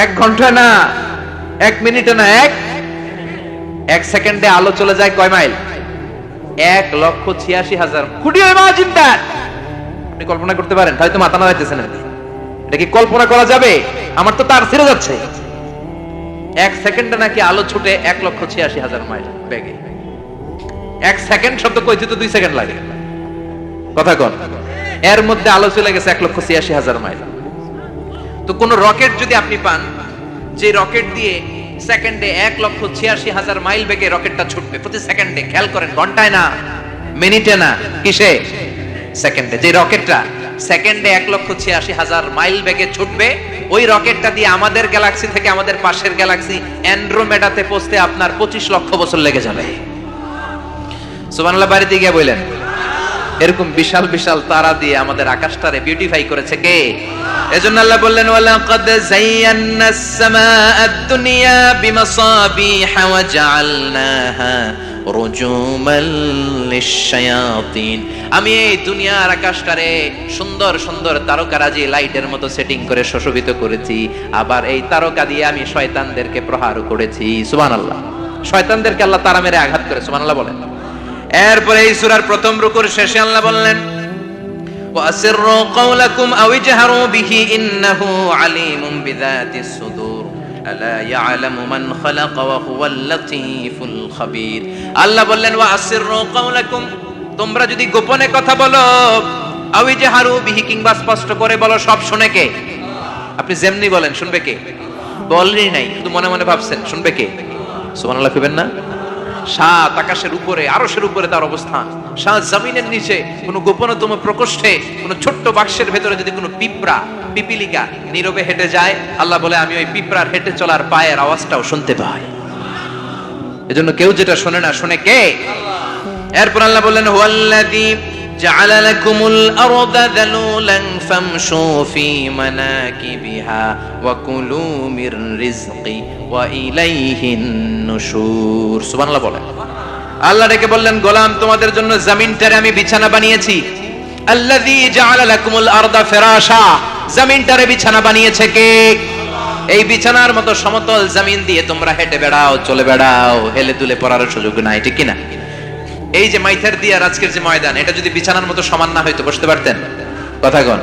1 ঘন্টা না, 1 মিনিটে না, 1 সেকেন্ডে আলো চলে যায় কয় mile? 1,86,000। Could you imagine that? আপনি কল্পনা করতে পারেন? হয়তো মাথা নাড়াইতেছেন। এটা কি কল্পনা করা যাবে? আমার তো তার ছিঁড়ে যাচ্ছে। 1 সেকেন্ডে নাকি আলো ছুটে 1,86,000 মাইল বেগে। 1 সেকেন্ড শব্দ কইতে তো 2 সেকেন্ড লাগে। কথা কন। এর মধ্যে আলো চলে গেছে 1,86,000 মাইল। তো কোন রকেট যদি আপনি পান, যে রকেট দিয়ে সেকেন্ডে 1,86,000 মাইল বেগে রকেটটা ছুটবে প্রতি সেকেন্ডে, খেয়াল করেন, ঘন্টায় না, মিনিটে না, কিসে? সেকেন্ডে। যে রকেটটা সেকেন্ডে 1,86,000 মাইল বেগে ছুটবে, ওই রকেটটা দিয়ে আমাদের গ্যালাক্সি থেকে আমাদের পাশের গ্যালাক্সি অ্যান্ড্রোমেডাতে পৌঁছতে আপনার 25 লক্ষ বছর লেগে যাবে। সুবহানাল্লাহ বাড়িতে গিয়ে বললেন। এরকম বিশাল বিশাল তারা দিয়ে আমাদের আকাশটারে বিউটিফাই করেছে কে? এজন্য আল্লাহ বললেন, ওয়ালাকাদ যায়্যানাস সামাআদ দুনিয়া বিমাসাবিহা ওয়া জাআলনাহা রুজুমাল লিশ-শায়াতিন। আমি এই দুনিয়ার আকাশটারে সুন্দর সুন্দর তারকারাজি লাইটের মতো সেটিং করে সুশোভিত করেছি। আবার এই তারকা দিয়ে আমি শয়তানদেরকে প্রহার করেছি। সুবহানাল্লাহ। শয়তানদেরকে আল্লাহ তারা মেরে আঘাত করে। সুবহানাল্লাহ বলেন। এরপরে এই সূরার প্রথম রুকুর শেষে আল্লাহ বললেন, ওয়াসিররু কাওলাকুম আও ইজহারু বিহি ইন্নাহু আলিমুম বিযাতিস সুদূর আলা ইয়ালামু মান খালাকা ওয়া হুয়াল লাতীফুল খাবীর। আল্লাহ বললেন, ওয়াসিররু কাওলাকুম, তোমরা যদি গোপনে কথা বলো, আও ইজহারু বিহি, কিংবা স্পষ্ট করে বলো, সব শুনে কে? আপনি যেমনি বলেন শুনবে কে? বলেনই নাই, শুধু মনে মনে ভাবছেন, শুনবে কে? সুবহানাল্লাহ কইবেন না? সাত আকাশের উপরে, আরশের উপরে তার অবস্থান, সাত জমিনের নিচে কোন গোপনতম প্রকোষ্ঠে, কোন ছোট্ট বাক্সের ভেতরে যদি কোনো পিঁপড়া, পিপিলিকা নীরবে হেঁটে যায়, আল্লাহ বলে আমি ওই পিঁপড়ার হেঁটে চলার পায়ের আওয়াজটাও শুনতে পাই। এজন্য কেউ যেটা শোনে না, শোনে কে? এরপর আল্লাহ বললেন, হুয়াল্লাযী জাআলা লাকুমুল আরদা যালুলান ফামশু ফি মানাকিবিহা ওয়া কুলু মির রিজকি ওয়া ইলাইহিন নুশুর। সুবহানাল্লাহ বলেন। আল্লাহ ডেকে বললেন, গোলাম, তোমাদের জন্য জমিনটারে আমি বিছানা বানিয়েছি। আল্লাযী জাআলা লাকুমুল আরদা ফিরাশা, জমিনটারে বিছানা বানিয়েছে কে? এই বিছানার মতো সমতল জমিন দিয়ে তোমরা হেঁটে বেড়াও, চলে বেড়াও, হেলে দুলে পড়ার সুযোগ নাই, ঠিক কিনা? এই যে মাইথার দিয়ার আজকের যে ময়দান, এটা যদি বিছানার মতো সমান না হইতো বসতে পারতেন? কথা কন।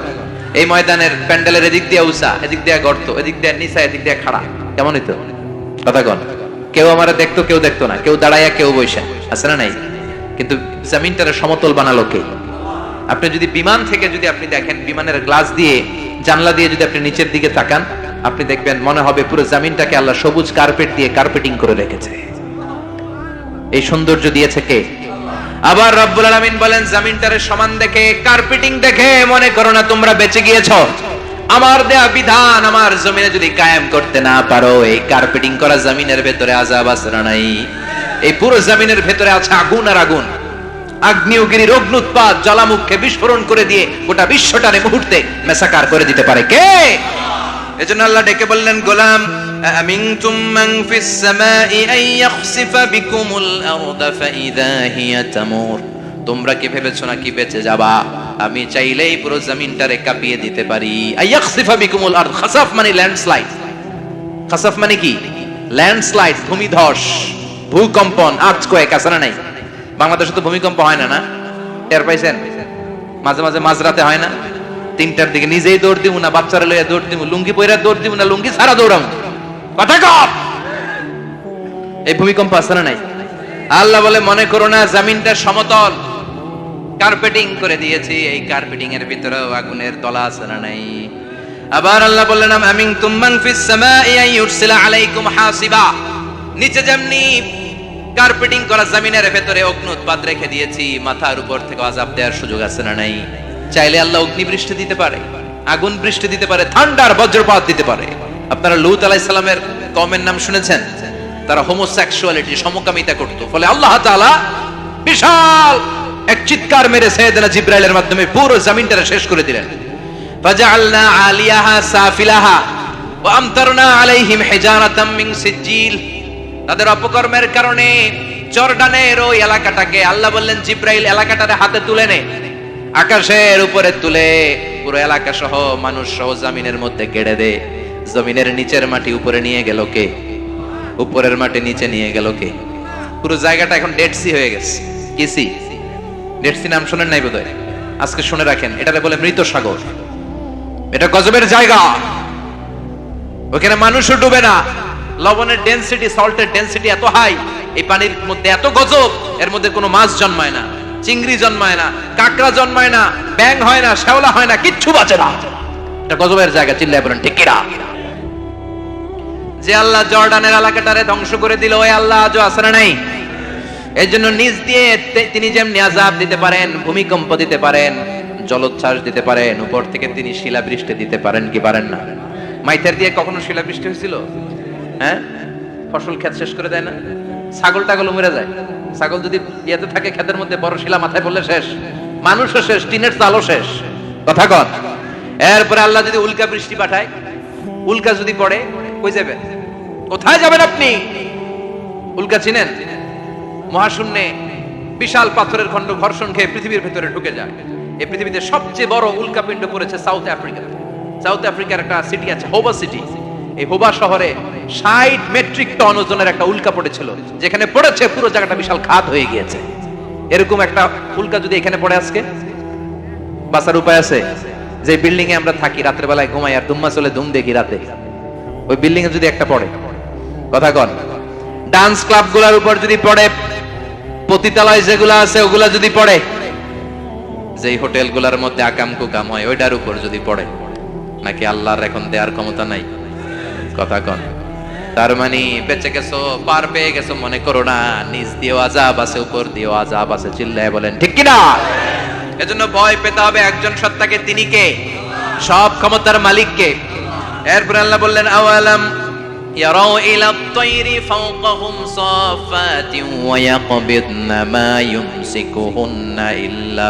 এই ময়দানের প্যান্ডেলের এদিক দিয়ে উঁচা, এদিক দিয়ে গর্ত, এদিক দিয়ে নিচা, এদিক দিয়ে খাড়া, কেমন হইতো? কথা কন। কেউ আমারে দেখতো, কেউ দেখতো না, কেউ দাঁড়াইয়া, কেউ বইসা, আছে না নাই? কিন্তু জমিনটারে সমতল বানালো কে? আপনি যদি বিমান থেকে যদি আপনি দেখেন, বিমানের গ্লাস দিয়ে, জানলা দিয়ে যদি আপনি নিচের দিকে তাকান, আপনি দেখবেন মনে হবে পুরো জমিনটাকে আল্লাহ সবুজ কার্পেট দিয়ে কার্পেটিং করে রেখেছে। এই সৌন্দর্য দিয়েছে কে? আবার রব্বুল আলামিন বলেন, জমিনটারে সমান দেখে, কার্পেটিং দেখে মনে করো না তোমরা বেঁচে গিয়েছো। আমার দেয়া বিধান আমার জমিনে যদি কায়েম করতে না পারো, এই কার্পেটিং করা জমিনের ভেতরে আযাব আছে না নাই? এই পুরো জমিনের ভেতরে আছে আগুন আর আগুন। আগ্নেয়গিরির অগ্নুৎপাত জ্বালামুখে বিস্ফোরণ করে দিয়ে গোটা বিশ্বটারে মুহূর্তে মেসাকার করে দিতে পারে কে? এজন্য আল্লাহ ডেকে বললেন, গোলাম, আমিনতুম মান ফিস সামাই আন ইয়াখসিফা বিকুমুল আরদা ফাইযা হিয়া তামুর। তোমরা কি ভেবেছো নাকি বেঁচে যাবা? আমি চাইলেই পুরো জমিনটারে কাঁপিয়ে দিতে পারি। আন ইয়াখসিফা বিকুমুল আরদ, খাসাফ মানে ল্যান্ডস্লাইড। খাসাফ মানে কি? ল্যান্ডস্লাইড, ভূমিধস, ভূকম্পন, আর্থকোয়েক, আছে না নাই? বাংলাদেশে তো ভূমিকম্প হয় না, না টের পাইছেন? মাঝে মাঝে মাঝরাতে হয় না, 3টার দিকে নিজেই দৌড় দিব না, বাচ্চারা লইয়া দৌড় দিব, লুঙ্গি পইরা দৌড় দিব না, লুঙ্গি ছাড়া দৌড়াম। কথা কম। এই ভূমিকম্প আছে না নাই? আল্লাহ বলে মনে করো না জমিনটা সমতল, কার্পেটিং করে দিয়েছি, এই কার্পেটিং এর ভিতরেও আগুনের তলা আছে না নাই? আবার আল্লাহ বললেন আমিন তুমান ফিস সামাই ইউরসিলা আলাইকুম হাসিবা, নিচে যেমনি কার্পেটিং করা জমিনের ভেতরে অগ্নুৎপাত রেখে দিয়েছি, মাথার উপর থেকে আযাব দেওয়ার সুযোগ আছে না নাই? চাইলে আল্লাহ অগ্নি বৃষ্টি দিতে পারে, আগুন বৃষ্টি দিতে পারে, থান্ডার বজ্রপাত দিতে পারে। আপনারা লূত আলাইহিস সালামের কওমের নাম শুনেছেন? তারা হোমোসেক্সুয়ালিটি, সমকামিতা করত। ফলে আল্লাহ তাআলা বিশাল এক চিৎকার মেরে সাইয়েদনা জিবরাইলের মাধ্যমে পুরো জমিনটা শেষ করে দিলেন। ফাজআলনা আলিয়াহা সাফিলাহা ওয়া আমতারনা আলাইহিম হিজারাতাম মিন সিজিল। তাদের অপকর্মের কারণে জর্ডানের ওই এলাকাটাকে আল্লাহ বললেন জিবরাইল এলাকাটারে হাতে তুলে নে, আকাশের উপরে তুলে পুরো এলাকা সহ মানুষ সহ জমিনের মধ্যে গেড়ে দে। জমিনের নিচের মাটি উপরে নিয়ে গেল কে? উপরের মাটি নিচে নিয়ে গেল কে? পুরো জায়গাটা এখন ডেড সি হয়ে গেছে। কি সি? ডেড সি নাম শুনেন নাই বোধহয়? আজকে শুনে রাখেন, এটারে বলে মৃত সাগর। এটা গজবের জায়গা, ওখানে মানুষও ডুবে না। লবণের ডেনসিটি, সল্টের ডেনসিটি এত হাই, এই পানির মধ্যে এত গজব, এর মধ্যে কোনো মাছ জন্মায় না, চিংড়ি জন্মায় না, কাঁকড়া জন্মায় না, ব্যাঙ হয় না, শ্যাওলা হয় না, কিচ্ছু বাঁচে না। এটা গজবের জায়গা, চিল্লায় বলেন ঠিক কিনা? যে আল্লাহ জর্ডানের এলাকাটারে ধ্বংস করে দিল, ওই আল্লাহ আজও আছে না নাই? এই জন্য নিজ দিয়ে তিনি যেমনি আযাব দিতে পারেন, ভূমিকম্প দিতে পারেন, জলোচ্ছ্বাস দিতে পারেন, উপর থেকে তিনি শিলাবৃষ্টি দিতে পারেন কি পারেন না? মাইথার দিয়ে কখনো শিলাবৃষ্টি হয়েছিল? হ্যাঁ, ফসল ক্ষেত শেষ করে দেয় না? ছাগল টাগল মরে যায়। ছাগল যদি ইয়েতে থাকে ক্ষেতের মধ্যে, বড় শিলা মাথায় পড়লে শেষ, মানুষও শেষ, টিনের চালও শেষ। কথা কন। এরপরে আল্লাহ যদি উল্কা বৃষ্টি পাঠায়, উল্কা যদি পড়ে, কই যাবেন? কোথায় যাবেন আপনি? উল্কা চিনেন? মহাশূন্যে বিশাল পাথরের খণ্ড ঘর্ষণ খেয়ে পৃথিবীর ভেতরে ঢুকে যায়। এই পৃথিবীতে সবচেয়ে বড় উল্কাপিণ্ড পড়েছে সাউথ আফ্রিকাতে। সাউথ আফ্রিকার একটা সিটি আছে, হোবা সিটি। এই হোবা শহরে 60 মেট্রিক টন ওজনের একটা উল্কা পড়েছিল, যেখানে পড়েছে পুরো জায়গাটা বিশাল খাদ হয়ে গিয়েছে। এরকম একটা উল্কা যদি এখানে পড়ে আজকে, বাঁচার উপায় আছে? যে বিল্ডিং এ আমরা থাকি, রাতের বেলায় ঘুমাই আর দুম্মা চলে ধুম দেখি রাতে, ওই বিল্ডিং এ যদি একটা পড়ে, কথা কন, ডান্স ক্লাব গুলার উপর যদি পড়ে, পতিতালয় যেগুলো আছে ওগুলা যদি পড়ে, যেই হোটেল গুলার মধ্যে আকাম কুকাম হয় ওইটার উপর যদি পড়ে, নাকি আল্লাহর এখন দেওয়ার ক্ষমতা নাই? কথা কন। তার মানে বেঁচে গেছো, পার পেয়ে গেছো মনে করো না, নিচ দিয়েও আযাব আছে, উপর দিয়েও আযাব আছে। চিল্লায় বলেন ঠিক কিনা? এজন্য ভয় পেতে হবে একজন সত্তাকে, তিনি কে? সব ক্ষমতার মালিক কে? এরপর আল্লাহ বললেন আওয়ালাম ইয়ারাউ ইলা আত-তায়রি ফাওকাহুম সাফাতিন ওয়া ইয়াকবিদনা মা ইউমসিকুহুন্না ইল্লা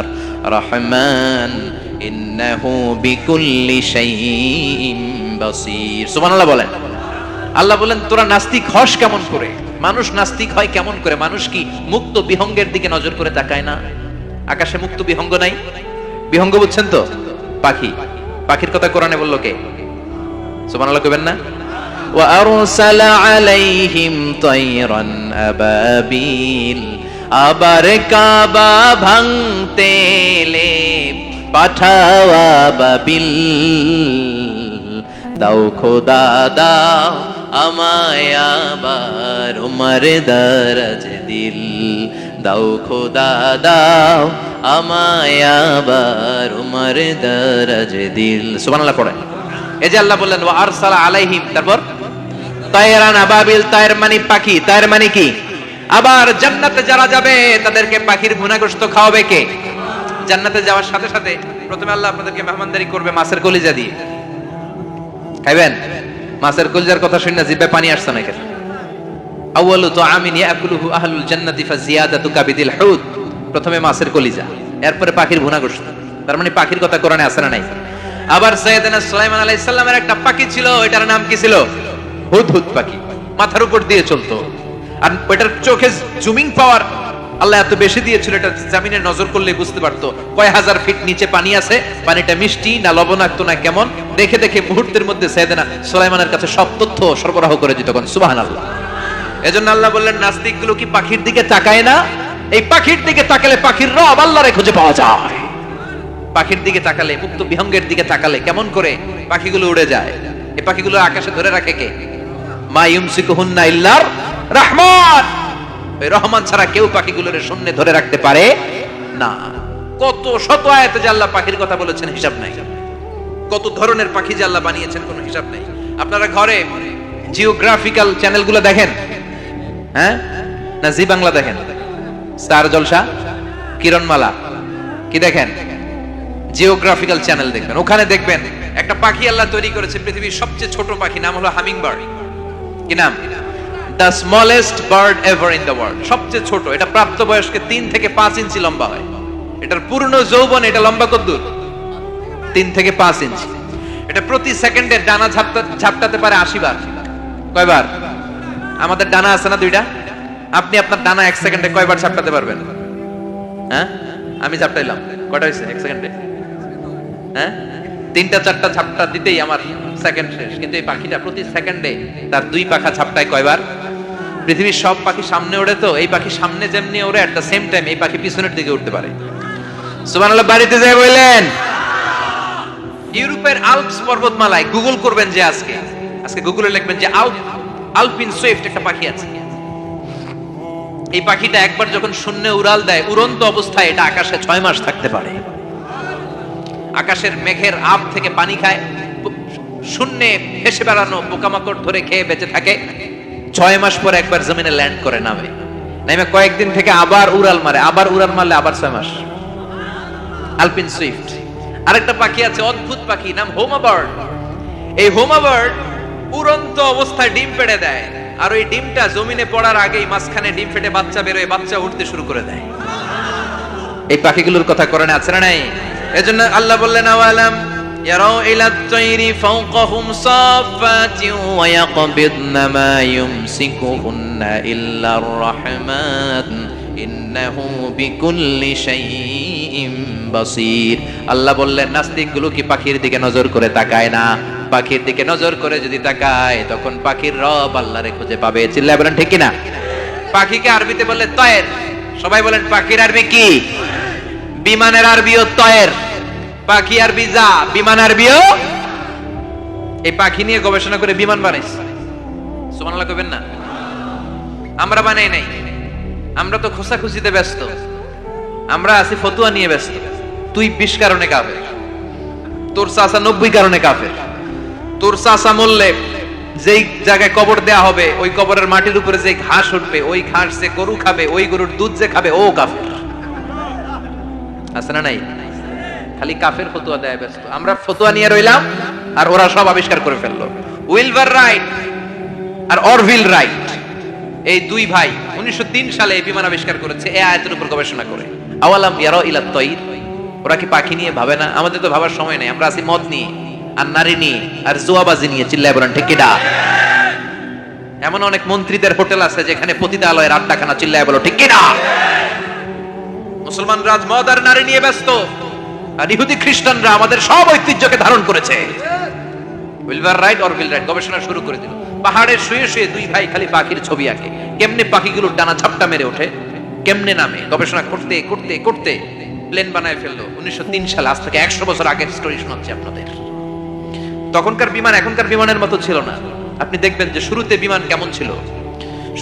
রাহমান ইন্নাহু বিকুল্লি শাইইন বাসীর। সুবহানাল্লাহ বলেন। আল্লাহ বলেন তোরা নাস্তিক হস কেমন করে? মানুষ নাস্তিক হয় কেমন করে? মানুষ কি মুক্ত বিহঙ্গের দিকে নজর করে তাকায় না? আকাশে মুক্ত বিহঙ্গ নাই? বিহঙ্গ বুঝছেন তো? পাখি। পাখির কথা কোরআনে বললো কে? সুবহানাল্লাহ কইবেন না? ওয়া আরসালা আলাইহিম তায়রান আবাবিল, আবার কাবা ভাঙতে এলে পাঠাও আবাবিল। দাও খোদা দাও আমায় আবার উমর দরজ দিল, দাও খোদা দাও আমায় আবার উমর দরজ দিল। সুবহানাল্লাহ পড়ে। এই যে আল্লাহ বললেন ওয়া আরসালা আলাইহিম, তারপর তায়রান আবাবিল, তায়ের মানে পাখি, তায়ের মানে কি? আবার জান্নাতে যারা যাবে তাদেরকে পাখির ভুনাগোশত খাওয়াবে কে? জান্নাতে যাওয়ার সাথে সাথে প্রথমে আল্লাহ আপনাদেরকে মেহমানদারি করবে মাছের কলিজা দিয়ে। খাইবেন? মাছের কলিজার কথা শুনে জিভে পানি আসছে না কেন? আউয়ালু তুআমিন ইয়াকুলুহু আহলুল জান্নাতি ফাজিয়াদাতু কাবিদিল হুদ। প্রথমে মাছের কলিজা, এরপরে পাখির ভুনাগোশত। তার মানে পাখির কথা কোরআনে আছে না নাই? আবার সাইয়েদনা সুলাইমান আলাইহিস সালামের একটা পাখি ছিল, এটার নাম কি ছিল? হুদহুদ পাখি। মাথার উপর দিয়ে চলতো, আর ওইটার চোখে জুমিং পাওয়ার আল্লাহ এত বেশি দিয়েছিল, এটা জমিনে নজর করলে বুঝতে পারতো কয় হাজার ফিট নিচে পানি আছে, পানিটা মিষ্টি না লবণাক্ত না কেমন, দেখে দেখে মুহূর্তের মধ্যে সাইয়েদনা সুলাইমানের কাছে সব তথ্য সরবরাহ করে দিত। সুবহানাল্লাহ। এজন্য আল্লাহ বললেন নাস্তিকগুলো কি পাখির দিকে তাকায় না? এই পাখির দিকে তাকালে পাখির রব আল্লাহরে খুঁজে পাওয়া যায়। পাখির দিকে তাকালে, মুক্ত বিহঙ্গের দিকে তাকালে কেমন করে পাখিগুলো উড়ে যায়। এই পাখিগুলো আকাশে ধরে রাখে কে? মা ইউমসিকুহুন্না ইল্লার রহমান। ওই রহমান ছাড়া কেউ পাখিগুলোর শূন্যে ধরে রাখতে পারে না। কত শত আয়াতে যে আল্লাহ পাখির কথা বলেছেন হিসাব নাই। কত ধরনের পাখি যে আল্লাহ বানিয়েছেন কোনো হিসাব নাই। আপনারা ঘরে জিওগ্রাফিক্যাল চ্যানেলগুলো দেখেন? হ্যাঁ, না জি বাংলা দেখেন? স্টার জলসা, কিরণমালা, কি দেখেন? জিওগ্রাফিক্যাল চ্যানেল দেখবেন। ওখানে দেখবেন একটা পাখি আল্লাহ তৈরি করেছে, পৃথিবীর সবচেয়ে ছোট পাখি, নাম হলো হামিং বার্ড। কি নাম? The smallest bird ever in the world. সবচেয়ে ছোট। এটা প্রাপ্তবয়স্কে 3 থেকে 5 ইঞ্চি লম্বা হয়। এটার পূর্ণ যৌবন এটা লম্বা কতদূর? 3 থেকে 5 ইঞ্চি। এটা প্রতি সেকেন্ডে ডানা ঝাপটাতে পারে 80 বার। কয়বার? আমাদের ডানা আছে না 2টা? আপনি আপনার ডানা 1 সেকেন্ডে কয়বার ঝাপটাতে পারবেন? হ্যাঁ, আমি ঝাপটাইলাম, কয়টা হয়েছে 1 সেকেন্ডে? হ্যাঁ, 3টা 4টা ঝাপটা দিতেই আমার সেকেন্ড শেষ। কিন্তু এই পাখিটা প্রতি সেকেন্ডে তার 2 পাখা ঝাপটায় কয়বার? পৃথিবীর সব পাখি সামনে ওড়ে, তো এই পাখি সামনে যেমনি ওড়ে, এট দ্য সেম টাইম এই পাখি পিছনের দিকে উঠতে পারে। সুবহানাল্লাহ। বাড়িতে যাই বললেন। ইউরোপের আল্পস পর্বতমালায় গুগল করবেন যে আজকে গুগলে লিখবেন যে আলপিন সুইফট একটা পাখি আছে। এই পাখিটা একবার যখন শূন্যে উড়াল দেয়, উড়ন্ত অবস্থায় এটা আকাশে 6 মাস থাকতে পারে। আকাশের মেঘের আপ থেকে পানি খায়, শূন্যে ভেসে বেড়ানো পোকামাকড় ধরে খেয়ে বেঁচে থাকে। 6 মাস পরে একবার জমিনে ল্যান্ড করে নামে কয়েকদিন থেকে আবার উড়াল মারে, আবার উড়াল মারলে আবার 6 মাস। আলপিন সুইফট। আরেকটা পাখি আছে, অদ্ভুত পাখি, নাম হোমা বার্ড। এই হোমা বার্ড উড়ন্ত অবস্থায় ডিম পেড়ে দেয়, আর ওই ডিমটা জমিনে পড়ার আগেই মাঝখানে ডিম ফেটে বাচ্চা বেরোয়, বাচ্চা উঠতে শুরু করে দেয়। এই পাখিগুলোর কথা কোরআনে আছে না নাই? এজন্য আল্লাহ বললেন, আওয়ালাম ইয়ারাউ ইলাত তাইরি ফাওকাহুম সাফাতিন ওয়া ইয়াকবিদনা মা ইউমসিকুহুন্না ইল্লার রহমান ইন্নাহু বিকুল্লি শাইইন বাসীর। আল্লাহ বললেন, নাস্তিকগুলো কি পাখির দিকে নজর করে তাকায় না? পাখির দিকে নজর করে যদি তাকায়, তখন পাখির রব আল্লাহরে খুঁজে পাবে। চিল্লায় বলেন ঠিক কিনা? পাখিকে আরবিতে বললে তয়ের। সবাই বলেন পাখির আরবি কি? বিমানের আরবিও তয়ের। পাখি আরবি যা, বিমান আরবিও। এই পাখি নিয়ে গবেষণা করে বিমান বানাইছে। সুবহানাল্লাহ কইবেন না? আমরা বানাই নাই। আমরা তো খোসাখুচিতে ব্যস্ত। আমরা আছি ফতুয়া নিয়ে ব্যস্ত। তুই 20 কারণে কাফের, তোর চাচা 90 কারণে কাফের। তোর চাচা মরলে যেই জায়গায় কবর দেয়া হবে, ওই কবরের মাটির উপরে যে ঘাস উঠবে, ওই ঘাস যে গরু খাবে, ওই গরুর দুধ যে খাবে, ও কাফের। আছে না নাই? খালি কাফের ফতুয়া দেয় ব্যস্ত। আমরা ফতুয়া নিয়ে রইলাম, আর ওরা সব আবিষ্কার করে ফেললো। উইলবার রাইট আর অরভিল রাইট, এই 2 ভাই 1903 সালে এই বিমান আবিষ্কার করেছে এই আয়াতের উপর গবেষণা করে। আওয়ালাম ইয়ারাউ ইলাত তাইর। ওরা কি পাখি নিয়ে ভাবে না? আমাদের তো ভাবার সময় নেই। আমরা আছি মদ নিয়ে, আর নারী নিয়ে, আর জুয়াবাজি নিয়ে। চিল্লায় বলেন ঠিক কিনা? এমন অনেক মন্ত্রীদের হোটেল আছে যেখানে পতিতালয়ের আড্ডাখানা। চিল্লায় বলো ঠিক কিনা? মুসলমান রাজ মদ আর নারী নিয়ে ব্যস্ত, আর ইহুদি খ্রিস্টানরা আমাদের সব ঐতিহ্যকে ধারণ করেছে। উইলবার রাইট অরভিল রাইট গবেষণা শুরু করে দিল। পাহাড়ে শুয়ে শুয়ে 2 ভাই খালি পাখির ছবি আঁকে, কেমনে পাখিগুলোর ডানা ঝাপটা মেরে ওঠে, কেমনে নামে। গবেষণা করতে করতে করতে প্লেন বানায় ফেললো 1903 সালে। আজ থেকে 100 বছর আগের স্টোরি শোনাচ্ছি আপনাদের। তখনকার বিমান এখনকার বিমানের মতো ছিল না। আপনি দেখবেন যে শুরুতে বিমান কেমন ছিল।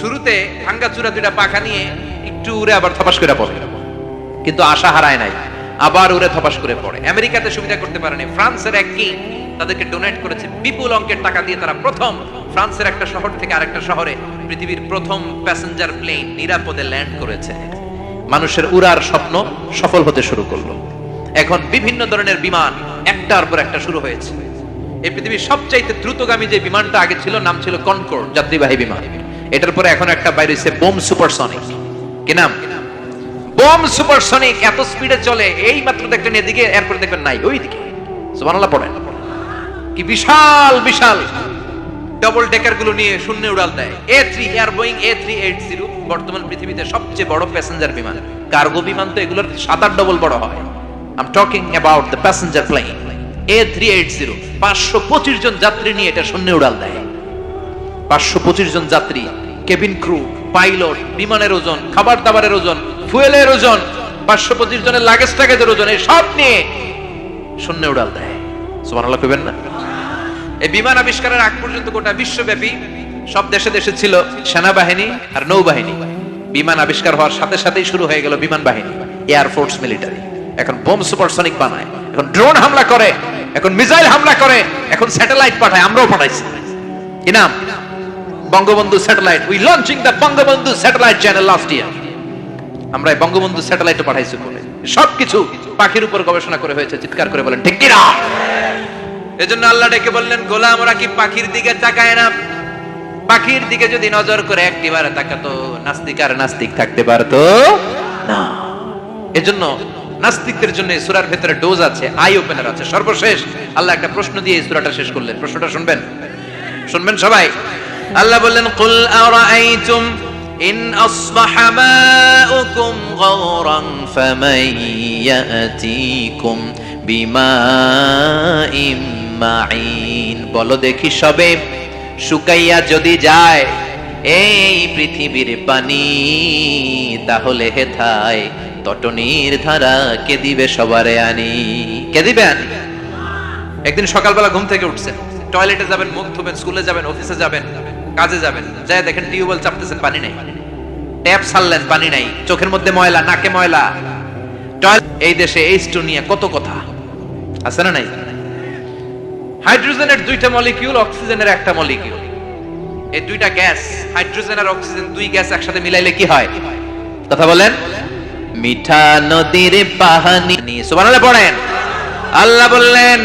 শুরুতে ভাঙ্গাচুরা 2টা পাখা নিয়ে একটু উড়ে আবার থপাস করে পড়ে, কিন্তু আশা হারায় নাই, আবার উড়ে থপাস করে পড়ে। আমেরিকাতে সুবিধা করতে পারেনি। ফ্রান্সের এক কিং তাদেরকে ডোনেট করেছে বিপুল অঙ্কের টাকা দিয়ে। তারা প্রথম ফ্রান্সের একটা শহর থেকে আরেকটা শহরে পৃথিবীর প্রথম প্যাসেঞ্জার প্লেন নিরাপদে ল্যান্ড করেছে। মানুষের উড়ার স্বপ্ন সফল হতে শুরু করলো। এখন বিভিন্ন ধরনের বিমান একটার পর একটা শুরু হয়েছে। এই পৃথিবীর সবচাইতে দ্রুতগামী যে বিমানটা আগে ছিল, নাম ছিল কনকর্ড, যাত্রীবাহী বিমান। এটার পরে এখন একটা বাইরে হইছে বোম সুপারসনিক। কি নাম? Bomb supersonic. এত স্পিডে চলে, এই মাত্র দেখলেন এদিকে, এরপর দেখবেন নাই ওইদিকে। সুবহানাল্লাহ পড়েন। কি বিশাল বিশাল ডবল ডেকার গুলো নিয়ে শূন্যে উড়াল দেয়। A3 এয়ার বোয়িং A380 বর্তমান পৃথিবীতে সবচেয়ে বড় প্যাসেঞ্জার বিমান। কার্গো বিমান তো এগুলোর 7-8 ডবল বড় হয়। I am talking about the passenger plane A380। 525 জন যাত্রী নিয়ে এটা শূন্যে উড়াল দেয়। 525 জন যাত্রী, কেবিন ক্রু, পাইলট, বিমানের ওজন, খাবার দাবারের ওজন ফুয়েলের ওজন, 525 জনের লাগেজ টাগেজের ওজন, এই সব নিয়ে শূন্যে উড়াল দেয়। সুবহানাল্লাহ কইবেন না? এই বিমান আবিষ্কারের আগ পর্যন্ত গোটা বিশ্বব্যাপী সব দেশে দেশে ছিল সেনাবাহিনী আর নৌবাহিনী। বিমান আবিষ্কার হওয়ার সাথে সাথেই শুরু হয়ে গেল বিমান বাহিনী, এয়ার ফোর্স, মিলিটারি। এখন বোম সুপারসনিক বানায়, এখন ড্রোন হামলা করে, এখন মিসাইল হামলা করে, এখন স্যাটেলাইট পাঠায়। আমরাও পাঠাইছি। কি নাম? Bangabandhu satellite. We launching the Bangabandhu satellite channel last year. আমরা এই বঙ্গবন্ধু স্যাটেলাইটও পাঠাইছি বলে সবকিছু পাখির উপর গবেষণা করে হয়েছে। চিৎকার করে বলেন ঠিক কিনা? এজন্য আল্লাহ ডেকে বললেন, গোলাম ওরা কি পাখির দিকে তাকায় না? পাখির দিকে যদি নজর করে একটিবার তাকাতো, নাস্তিক আর নাস্তিক থাকতে পারতো না। এজন্য নাস্তিকদের জন্য এই সূরার ভিতরে ডোজ আছে, আই ওপেনার আছে। সর্বশেষ আল্লাহ একটা প্রশ্ন দিয়ে এই সূরাটা শেষ করলেন। প্রশ্নটা শুনবেন, শুনবেন সবাই। আল্লাহ বললেন, কুল আরাআইতুম ইন আসবাহা মাউকুম গাওরান ফামান ইয়াতিকুম বিমাইম মাইন। বলো দেখি সবে, শুকাইয়া যদি যায় এই পৃথিবীর পানি, তাহলে হেথায় তটনির ধারা কে দিবে সবারে আনি? কে দিবে আনি? একদিন সকালবেলা ঘুম থেকে উঠছেন, টয়লেটে যাবেন, মুখ ধুবেন, স্কুলে যাবেন, অফিসে যাবেন, কাজে যাবেন, যায় দেখেন টিউবওয়েল চাপতেছেন, পানি নাই। ট্যাপ ছাড়লেন, পানি নাই। চোখের মধ্যে ময়লা, নাকে ময়লা। এই দেশে এইচ2 নিয়ে কত কথা আছে না নাই? হাইড্রোজেনের 2টা মলিকিউল, অক্সিজেনের একটা মলিকিউল। এই 2টা গ্যাস, হাইড্রোজেন আর অক্সিজেন, 2 গ্যাস একসাথে মিলাইলে কি হয়? কথা বলেন। মিঠা নদীর পানি। সুবহানাল্লাহ পড়েন। আল্লাহ বললেন,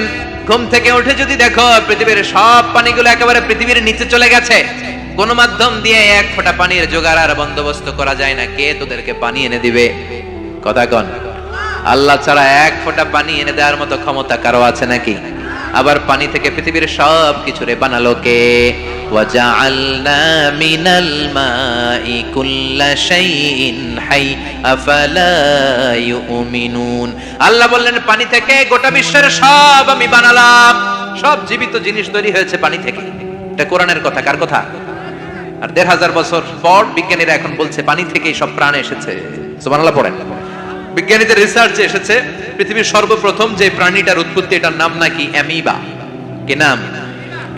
ঘুম থেকে উঠে যদি দেখো পৃথিবীর সব পানিগুলো একেবারে পৃথিবীর নিচে চলে গেছে, কোন মাধ্যম দিয়ে এক ফোঁটা পানির জোগাড় আর বন্দোবস্ত করা যায় না, কে তোদেরকে পানি এনে দিবে? কথা কন। আল্লাহ ছাড়া এক ফোঁটা পানি এনে দেওয়ার মতো ক্ষমতা কারো আছে নাকি? আবার পানি থেকে পৃথিবীর সব কিছুরে বানালো কে? ওয়াজআলনা মিনাল মাই কুল্লা শাইইন হাই আফালা ইউমিনুন। আল্লাহ বললেন, পানি থেকে গোটা বিশ্বের সব আমি বানালাম। সব জীবিত জিনিস তৈরি হয়েছে পানি থেকে। এটা কোরআনের কথা। কার কথা? আর 1500 বছর পর বিজ্ঞানীরা এখন বলছে পানি থেকেই সব প্রাণ এসেছে। সুবহানাল্লাহ পড়েন। বিজ্ঞানীদের রিসার্চে এসেছে পৃথিবীর সর্বপ্রথম যে প্রাণীটার উৎপত্তি, এটার নাম নাকি অ্যামিবা। কি নাম?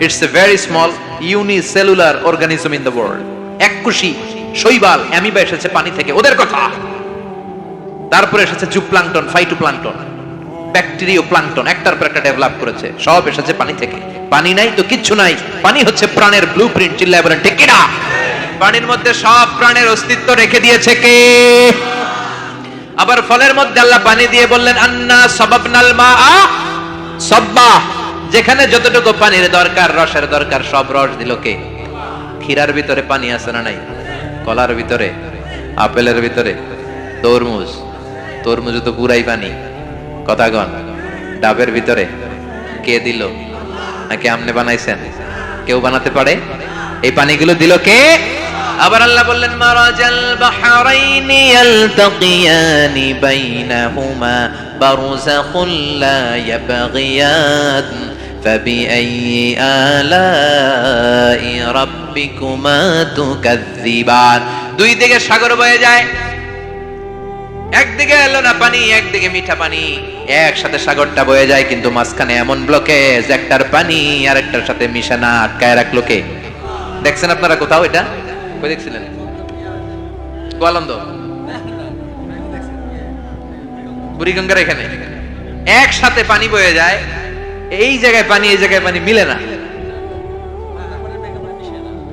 It's a very small unicellular organism in the world. এককোষী শৈবাল অ্যামিবা এসেছে পানি থেকে, ওদের কথা। তারপরে এসেছে জুপ্লাঙ্কটন, ফাইটোপ্লাঙ্কটন, ব্যাকটেরিয়া প্লাঙ্কটন, একটার পর একটা ডেভেলপ করেছে। সব এসেছে পানি থেকে। পানি নাই তো কিচ্ছু নাই। পানি হচ্ছে প্রাণের ব্লুপ্রিন্ট। চিল্লায় বলেন ঠিক কিনা? পানির মধ্যে সব প্রাণের অস্তিত্ব রেখে দিয়েছে কে? আবার ফলের মধ্যে আল্লাহ পানি দিয়ে বললেন, আন্না সাবাবনাল মাআ সাব্বা। যেখানে যতটুকু পানির দরকার, রসের দরকার, সব রস দিল কে? ক্ষীরার ভিতরে পানি আছে না নাই? কলার ভিতরে, আপেলের ভিতরে, তরমুজ, তরমুজ তো পুরাই পানি। কথা কন। ডাবের ভিতরে কে দিল? নাকি আমনে বানাইছেন? কেউ বানাতে পারে? এই পানিগুলো দিল কে? আবার আল্লাহ বললেন, মারাজাল বাহরাইনি ইয়ালতাকিয়ানি বাইনাহুমা বারযাখুন লা ইয়াবগিয়ান ফাবিআইয়ি আলাই রাব্বিকুমা তুকাযযিবান। দুই দিকে সাগর বয়ে যায়, একদিকে এলো না পানি, একদিকে মিঠা পানি, একসাথে সাগরটা বয়ে যায়, কিন্তু মাঝখানে এমন ব্লকেজ, একটার পানি আর একটার সাথে মিশে না, আটকায় রাখলো কে? দেখছেন আপনারা কোথাও এটা? কই দেখছিলেন? গোয়ালন্দ, বুড়িগঙ্গার এখানে একসাথে পানি বয়ে যায়, এই জায়গায় পানি, এই জায়গায় পানি মিলে না,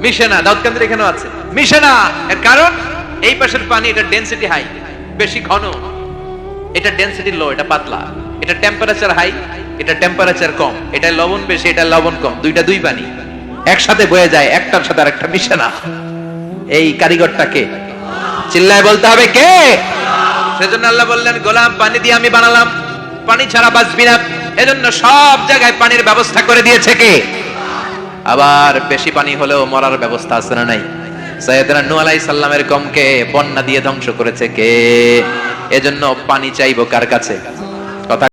মিশে না। দাউদকান্দির এখানেও আছে, মিশে না। এর কারণ এই পাশের পানি, এটা ডেনসিটি হাই, বেশি ঘন, এটা ডেনসিটি লো, এটা পাতলা, এটা টেম্পারেচার হাই, এটা টেম্পারেচার কম, এটা লবণ বেশি, এটা লবণ কম, দুইটা দুই পানি একসাথে বয়ে যায়, একটার সাথে আরেকটা মিশে না। এই কারিগরটাকে চিল্লায় বলতে হবে কে? সেজন্য আল্লাহ বললেন, গোলাম পানি দিয়ে আমি বানালাম, পানি ছাড়া বাঁচবি না। এজন্য সব জায়গায় পানির ব্যবস্থা করে দিয়েছে কে? আবার বেশি পানি হলেও মরার ব্যবস্থা আছে না নাই? সাইয়েদনা নূহ আলাইহিস সালামের কওমকে বন্যা দিয়ে ধ্বংস করেছে কে? এজন্য পানি চাইবো কার কাছে?